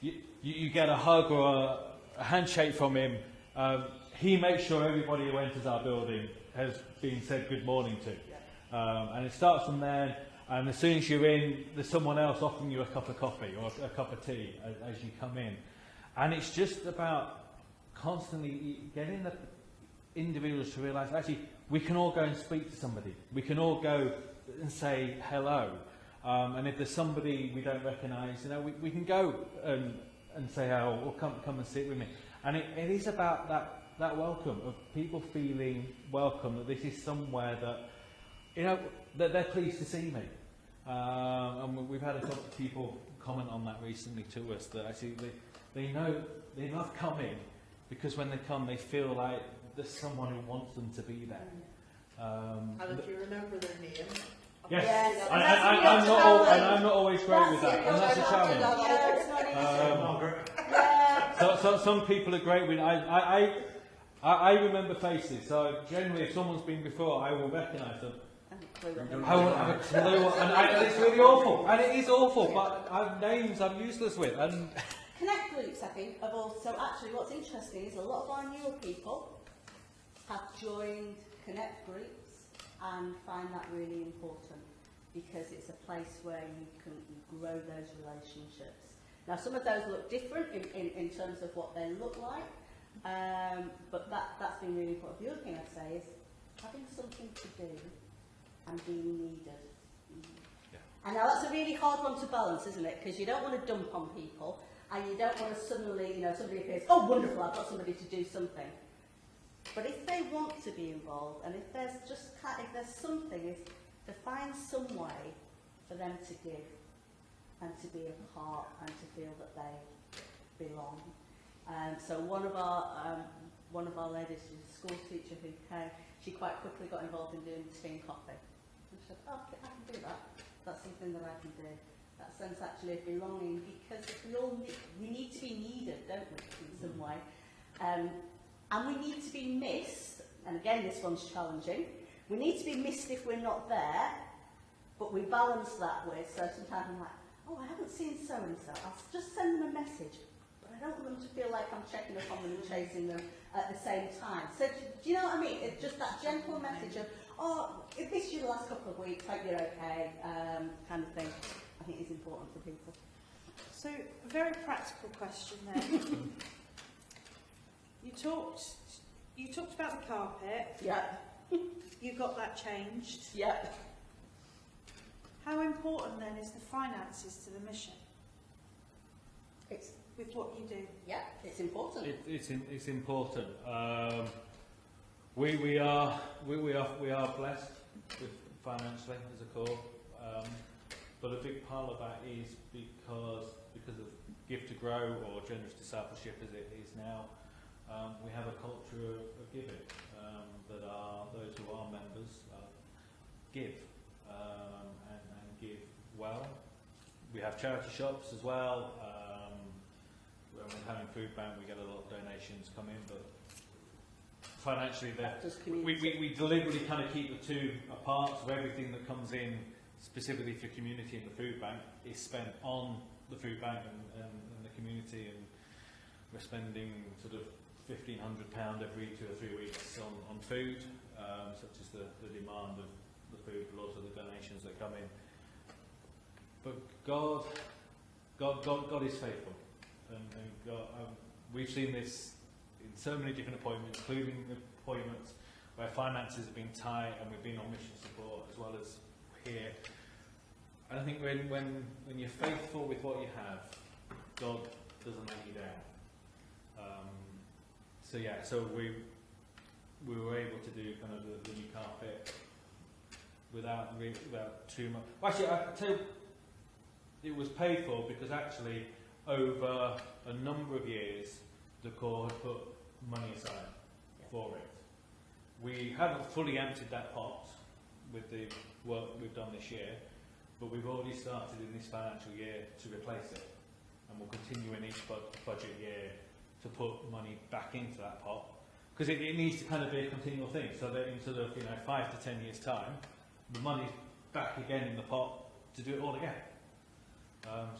you get a hug or a handshake from him. He makes sure everybody who enters our building has been said good morning to. And it starts from there, and as soon as you're in, there's someone else offering you a cup of coffee or a cup of tea as you come in. And it's just about constantly getting the individuals to realise, actually, we can all go and speak to somebody. We can all go and say hello. And if there's somebody we don't recognise, we can go and say, oh, well, come and sit with me. And it is about that welcome, of people feeling welcome, that this is somewhere that, that they're pleased to see me. And we've had a couple of people comment on that recently to us, that actually they know they love coming because when they come they feel like there's someone who wants them to be there. And if you remember their name, a Yes, Yes. I'm not always great with that, and that's a challenge. Yeah, it's not easy. Yeah. So some people are great with. I remember faces. So generally, if someone's been before, I will recognise them. I won't have a clue, and it's really awful, and it is awful. But names I'm useless with, and Connect groups, I think, have also actually. What's interesting is a lot of our newer people have joined Connect groups and find that really important because it's a place where you can grow those relationships. Now, some of those look different in terms of what they look like, but that's been really important. The other thing I'd say is having something to do and being needed. Yeah. And now that's a really hard one to balance, isn't it? Because you don't want to dump on people, and you don't want to suddenly, somebody appears, oh, wonderful, I've got somebody to do something. But if they want to be involved, and if there's something, is to find some way for them to give, and to be a part, and to feel that they belong. So one of our ladies, she's a school teacher who came, she quite quickly got involved in doing tea and coffee. And she said, oh, I can do that. That's something that I can do. That sense actually of belonging, because we need to be needed, don't we, in some way. And we need to be missed, and again this one's challenging, we need to be missed if we're not there, but we balance that with, so sometimes I'm like, oh, I haven't seen so-and-so, I'll just send them a message, but I don't want them to feel like I'm checking up on them and chasing them at the same time. So do you know what I mean? It's just that gentle message of, oh, if this is your last couple of weeks, hope you're okay, kind of thing, I think is important for people. So, a very practical question then. You talked about the carpet. Yeah. You got that changed. Yeah. How important then is the finances to the mission? It's with what you do. Yeah, it's important. It's important. We are blessed with financially as a core, but a big part of that is because of Give to Grow or Generous Discipleship as it is now. We have a culture of giving that are those who are members give and give well. We have charity shops as well. When we're having food bank, we get a lot of donations come in, but financially, we deliberately kind of keep the two apart. So everything that comes in specifically for community in the food bank is spent on the food bank and the community, and we're spending sort of £1,500 every 2 or 3 weeks on food, such as the demand of the food, but also the donations that come in. But God is faithful, and God, we've seen this in so many different appointments, including appointments where finances have been tight, and we've been on mission support as well as here. And I think when you're faithful with what you have, God doesn't let you down. So we were able to do kind of the new carpet without too much. Well, actually, I tell you, it was paid for because actually over a number of years the Corps had put money aside for it. We haven't fully emptied that pot with the work we've done this year, but we've already started in this financial year to replace it, and we'll continue in each budget year to put money back into that pot, because it needs to kind of be a continual thing, so that in sort of 5 to 10 years time the money's back again in the pot to do it all again.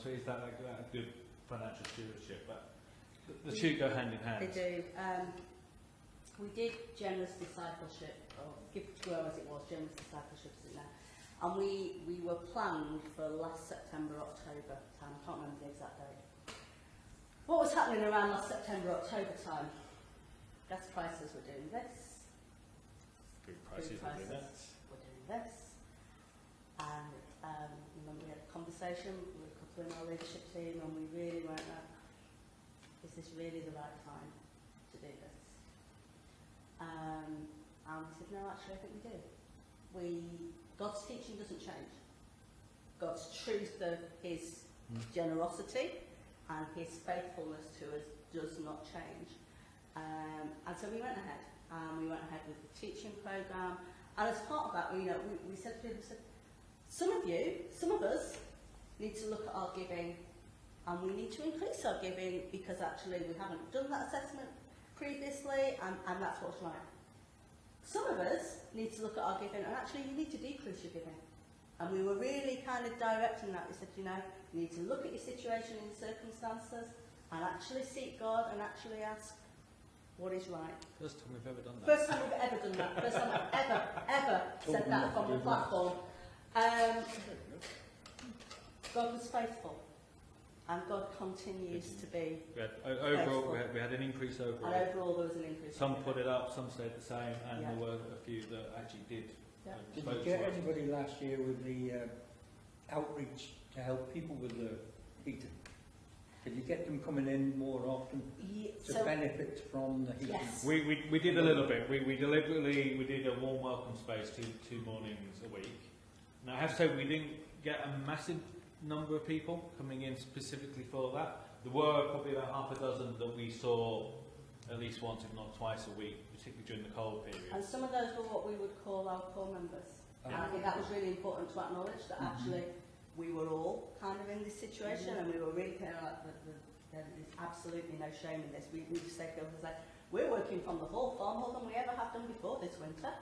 So is that like a good financial stewardship? But the two go hand in hand. They do. We did Generous Discipleship, or Give to Grow as it was, Generous Discipleship is it now, and we were planned for last September, October time. I can't remember the exact date. What was happening around last September, October time? Gas prices were doing this. Food prices were doing that. Were doing this. And remember we had a conversation with a couple in our leadership team, and we really weren't like, is this really the right time to do this? And we said, no, actually I think we do. God's teaching doesn't change. God's truth of his generosity and his faithfulness to us does not change. And so we went ahead. We went ahead with the teaching programme. And as part of that, we said to people, Some of us need to look at our giving, and we need to increase our giving because actually we haven't done that assessment previously, and that's what's right. Some of us need to look at our giving, and actually you need to decrease your giving. And we were really kind of directing that. We said, you need to look at your situation and your circumstances, and actually seek God, and actually ask what is right. First time we've ever done that. First time we've ever done that. First time I've ever said that from the platform. God was faithful, and God continues to be Overall, we had an increase overall. And overall there was an increase. Some put it up, some stayed the same, and there were a few that actually did. Yeah. Did you get anybody last year with the outreach to help people with the heating? Did you get them coming in more often to benefit from the heating? Yes. We did a little bit. We deliberately did a warm welcome space two mornings a week. Now I have to say we didn't get a massive number of people coming in specifically for that. There were probably about half a dozen that we saw at least once, if not twice a week, particularly during the cold period. And some of those were what we would call our core members. And I think that was really important to acknowledge that actually we were all kind of in this situation, and we were really clear that there is absolutely no shame in this. We just say, we're working from the hall far more than we ever have done before this winter.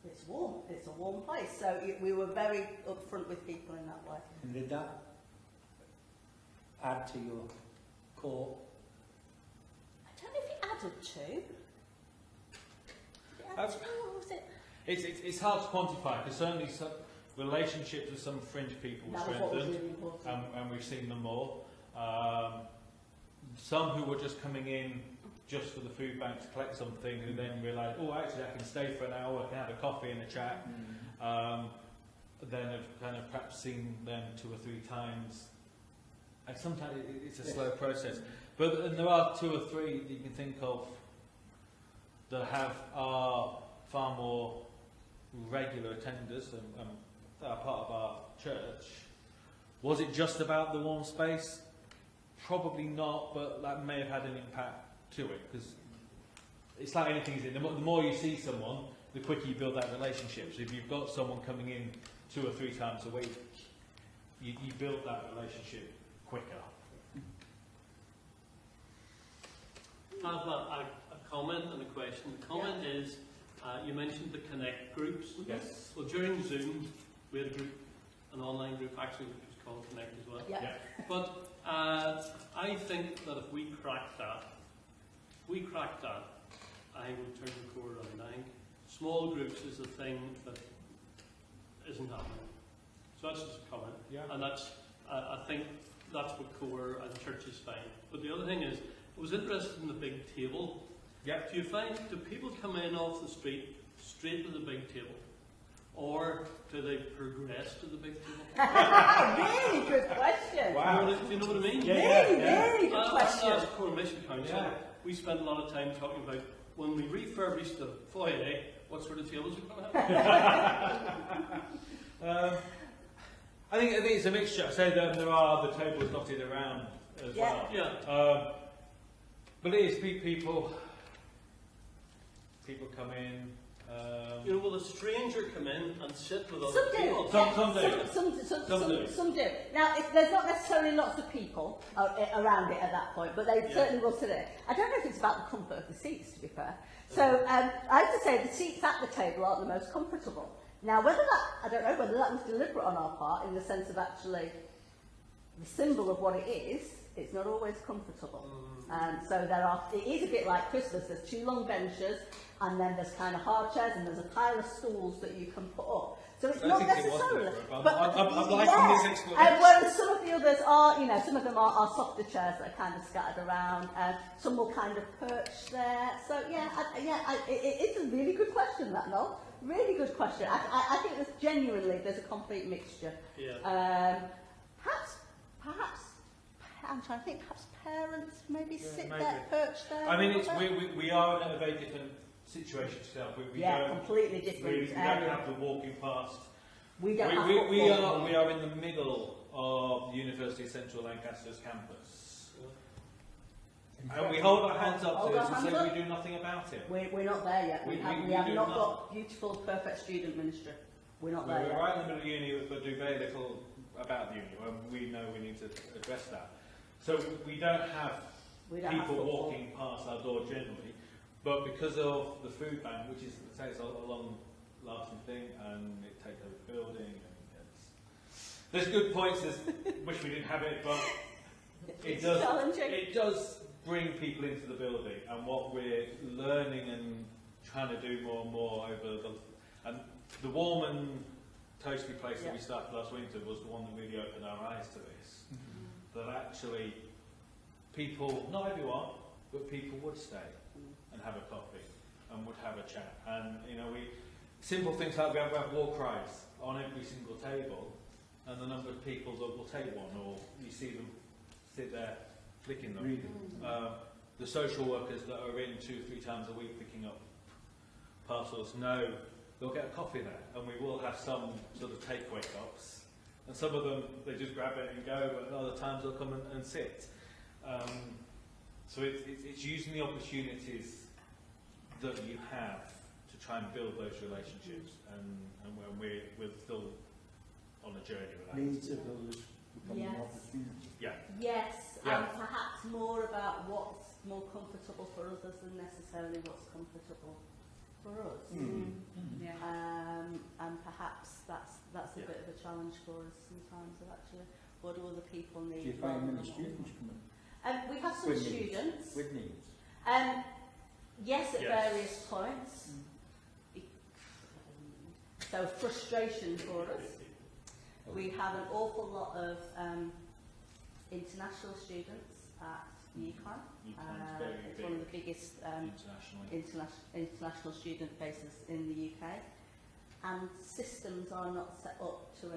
It's warm. It's a warm place. So we were very upfront with people in that way. And did that add to your core? I don't know if it added to. What was it? It's hard to quantify, because certainly some relationships with some fringe people were strengthened, really and we've seen them more. Some who were just coming in just for the food bank to collect something, who then realised, oh, actually I can stay for an hour, I can have a coffee and a chat. Then have kind of perhaps seen them 2 or 3 times. And sometimes it's a slow process. But there are 2 or 3 that you can think of that are far more regular attenders and that are part of our church. Was it just about the warm space? Probably not, but that may have had an impact to it, because it's like anything, isn't it? The more you see someone, the quicker you build that relationship. So if you've got someone coming in 2 or 3 times a week, you build that relationship quicker. I have a comment and a question. The comment is, you mentioned the Connect groups. Yes. Well, during Zoom, we had a group, an online group actually, which was called Connect as well. Yeah. But I think that if we crack that, I would turn the core around. I think small groups is a thing that isn't happening. So that's just a comment. Yeah. And that's, I think that's what core and church is fine. But the other thing is, I was interested in the big table. Yeah. Do people come in off the street straight to the big table? Or do they progress to the big table? Really good question. Wow. Do you know what I mean? Really good question. As Core Mission Council, we spend a lot of time talking about when we refurbish the foyer, what sort of tables we're going to have. I think it's a mixture. I say that there are the tables dotted around as well. Yeah. But it is people come in. Will a stranger come in and sit with Some other do. people? Some do. Now, there's not necessarily lots of people around it at that point, but they certainly will sit there. I don't know if it's about the comfort of the seats, to be fair. So I have to say the seats at the table aren't the most comfortable. Now, I don't know whether that was deliberate on our part, in the sense of actually the symbol of what it is. It's not always comfortable. So it is a bit like Christmas. There's 2 long benches, and then there's kind of hard chairs, and there's a pile of stools that you can put up. So it's not necessarily. I'm liking this explanation. Whereas some of the others are, some of them are softer chairs that are kind of scattered around. Some will kind of perch there. So it's a really good question, that, Noel. Really good question. I think there's a complete mixture. Yeah. Perhaps. I'm trying to think. Perhaps parents maybe sit there, perch there. I mean, we are in a very different situation to we don't completely different. We don't have the walking past. We don't have we are in the middle of the University of Central Lancaster's campus. And we hold our hands up to this and say we do nothing about it. We're not there yet. We have not got beautiful, perfect student ministry. we're not We're there yet. right in the middle of uni, but do very little about the uni. Well, we know we need to address that. So we don't have people walking past our door generally, but because of the food ban, which is, it's a long-lasting thing, and it takes over the building, and there's good points. There's wish we didn't have it, but it does. Challenging. It does bring people into the building, and what we're learning and trying to do more and more over the warm and toasty place that we started last winter was the one that really opened our eyes to this. That actually people, not everyone, but people would stay and have a coffee and would have a chat. And simple things like we have war cries on every single table, and the number of people that will take one, or you see them sit there flicking them. The social workers that are in 2-3 times a week picking up parcels know they'll get a coffee there, and we will have some sort of takeaway cups. And some of them, they just grab it and go, but other times they'll come and sit. So it's using the opportunities that you have to try and build those relationships, and when we're still on a journey with that. Needs of others becoming Yes. an opportunity. Yeah. Yes, Yeah. and perhaps more about what's more comfortable for others than necessarily what's comfortable for us. Yeah. And perhaps that's a bit of a challenge for us sometimes, of actually, what do other people need? Do you find many students coming? We have some With needs. students. With needs? Yes, at Yes. various points. So frustration for us. We have an awful lot of international students at Eaton. It's one of the biggest international student bases in the UK. And systems are not set up to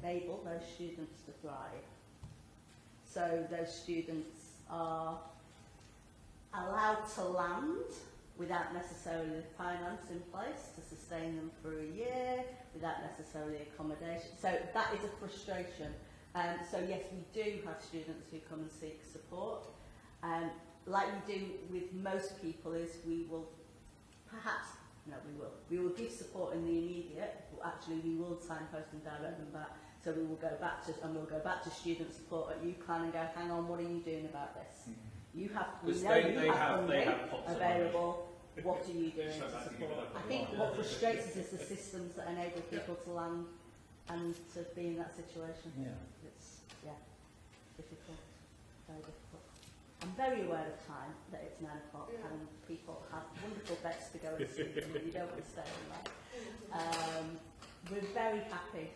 enable those students to thrive. So those students are allowed to land without necessarily the finance in place to sustain them for a year, without necessarily accommodation. So that is a frustration. So yes, we do have students who come and seek support. Like we do with most people, is we will give support in the immediate, but actually we will signpost and direct them back. So we will go back to student support at UCLan and go, hang on, what are you doing about this? We know you have funding available. What are you doing to support? I think what frustrates us is the systems that enable people to land and to be in that situation. It's difficult, very difficult. I'm very aware of time, that it's 9 o'clock and people have wonderful bets to go and sleep and you don't want to stay all night. We're very happy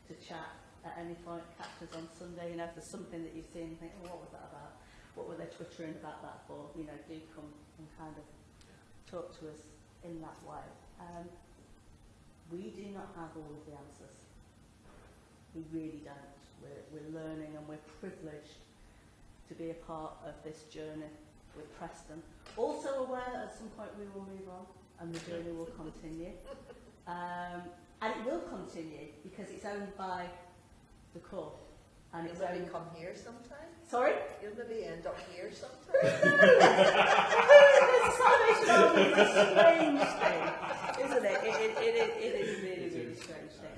to chat at any point, catch us on Sunday, if there's something that you've seen and think, what was that about? What were they twittering about that for? Do come and kind of talk to us in that way. We do not have all of the answers. We really don't. We're learning and we're privileged to be a part of this journey with Preston. Also aware that at some point we will move on and the journey will continue. And it will continue because it's owned by the core. And it's maybe come here sometime? Sorry? You'll maybe end up here sometime? Salvation Army is a strange thing, isn't it? It is a really, really strange thing.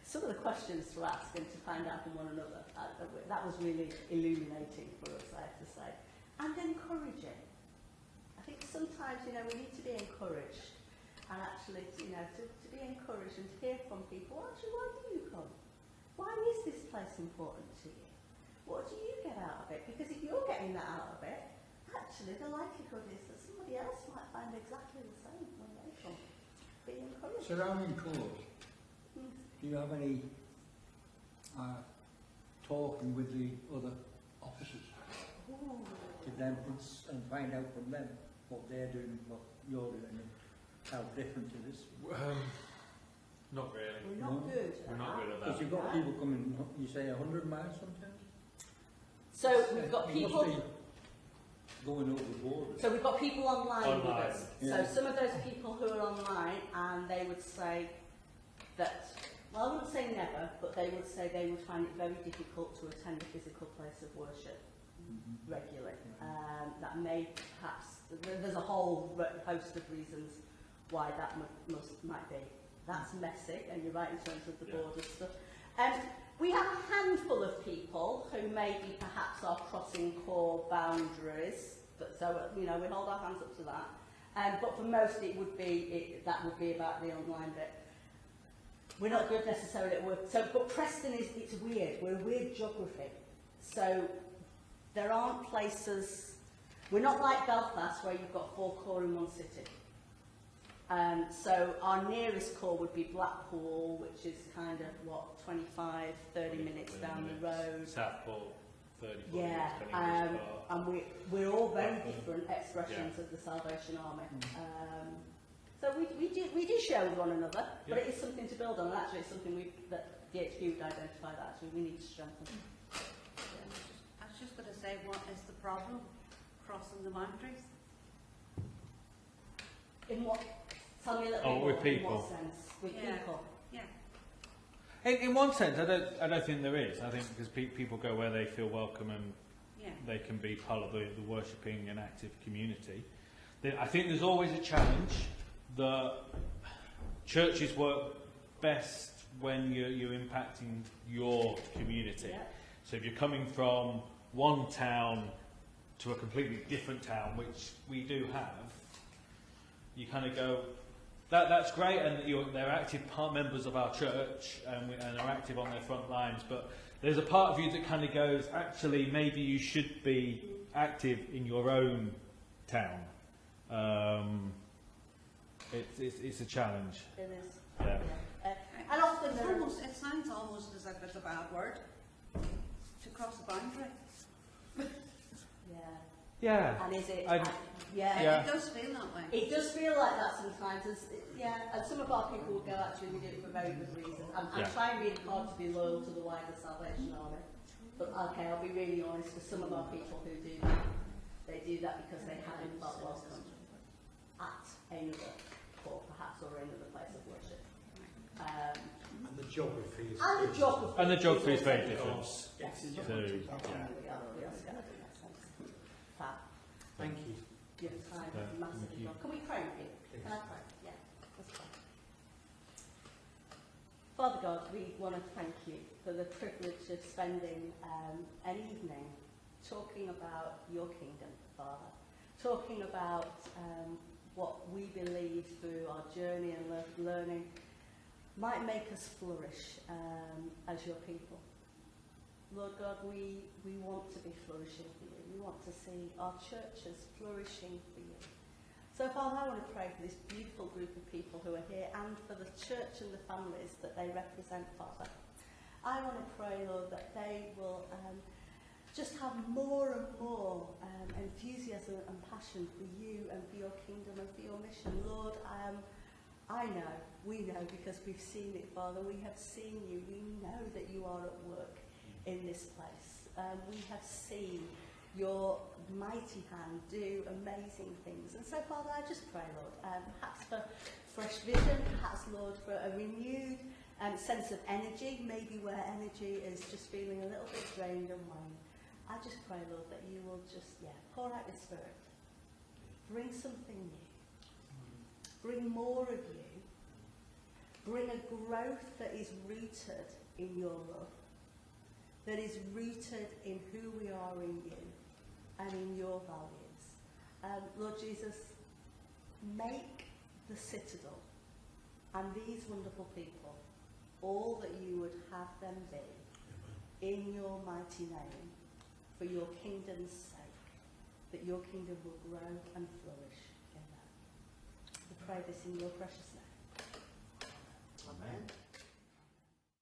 Some of the questions to ask and to find out from one another, that was really illuminating for us, I have to say. And encouraging. I think sometimes, we need to be encouraged. And actually, to be encouraged and to hear from people, actually, why do you come? Why is this place important to you? What do you get out of it? Because if you're getting that out of it, actually the likelihood is that somebody else might find exactly the same when they come. Be encouraged. Surrounding cause, do you have any talking with the other officers? With them and find out from them what they're doing, what you're doing, and how different it is? Not really. We're not good. We're not good at that. Because you've got people coming, you say 100 miles sometimes? So we've got You must people. be going over the border. So we've got people online with us. Yeah. So some of those people who are online, and they would say that, well, I wouldn't say never, but they would say they would find it very difficult to attend a physical place of worship regularly. That may perhaps, there's a whole host of reasons why that might be. That's messy, and you're right in terms of the border stuff. We have a handful of people who maybe perhaps are crossing core boundaries, but so we hold our hands up to that. But for most, that would be about the online bit. We're not good necessarily at work. But Preston it's weird. We're a weird geography. So there aren't places. We're not like Belfast where you've got 4 core in one city. So our nearest core would be Blackpool, which is kind of 25, 30 minutes down the road. Southport, 30, 40 yeah, minutes, 20 minutes apart. and we're all very different expressions of the Salvation Army. So we do share with one another, but it is something to build on, and actually it's something that DHQ would identify that actually we need to strengthen. I was just going to say, what is the problem? Crossing the boundaries? In what? Tell me a little bit more. With people. In what sense? With people. Yeah. In one sense, I don't think there is. I think because people go where they feel welcome and they can be part of the worshipping and active community. I think there's always a challenge that churches work best when you're impacting your community. Yeah. So if you're coming from one town to a completely different town, which we do have, you kind of go, that's great, and they're active members of our church, and are active on their front lines, but there's a part of you that kind of goes, actually, maybe you should be active in your own town. It's a challenge. It is. Yeah. And often it sounds almost as if it's a bad word to cross a boundary. Yeah. And is it? It does feel that way. It does feel like that sometimes. And some of our people will go, actually, we do it for very good reasons. I'm trying really hard to be loyal to the wider Salvation Army. But okay, I'll be really honest, for some of our people who do that, they do that because they haven't felt welcome at another court, perhaps, or another place of worship. And the geography is... And the geography is very different. Thank you. Your time is massively gone. Can we pray with you? Can I pray? Yeah, let's pray. Father God, we want to thank you for the privilege of spending an evening talking about your kingdom, Father. Talking about what we believe through our journey and learning might make us flourish as your people. Lord God, we want to be flourishing for you. We want to see our churches flourishing for you. So, Father, I want to pray for this beautiful group of people who are here and for the church and the families that they represent, Father. I want to pray, Lord, that they will just have more and more enthusiasm and passion for you and for your kingdom and for your mission. Lord, we know because we've seen it, Father. We have seen you. We know that you are at work in this place. We have seen your mighty hand do amazing things. And so, Father, I just pray, Lord, perhaps for fresh vision, perhaps, Lord, for a renewed sense of energy, maybe where energy is just feeling a little bit drained and waned. I just pray, Lord, that you will just, pour out your Spirit. Bring something new. Bring more of you. Bring a growth that is rooted in your love, that is rooted in who we are in you and in your values. Lord Jesus, make the Citadel and these wonderful people all that you would have them be in your mighty name, for your kingdom's sake, that your kingdom will grow and flourish in them. We pray this in your precious name. Amen.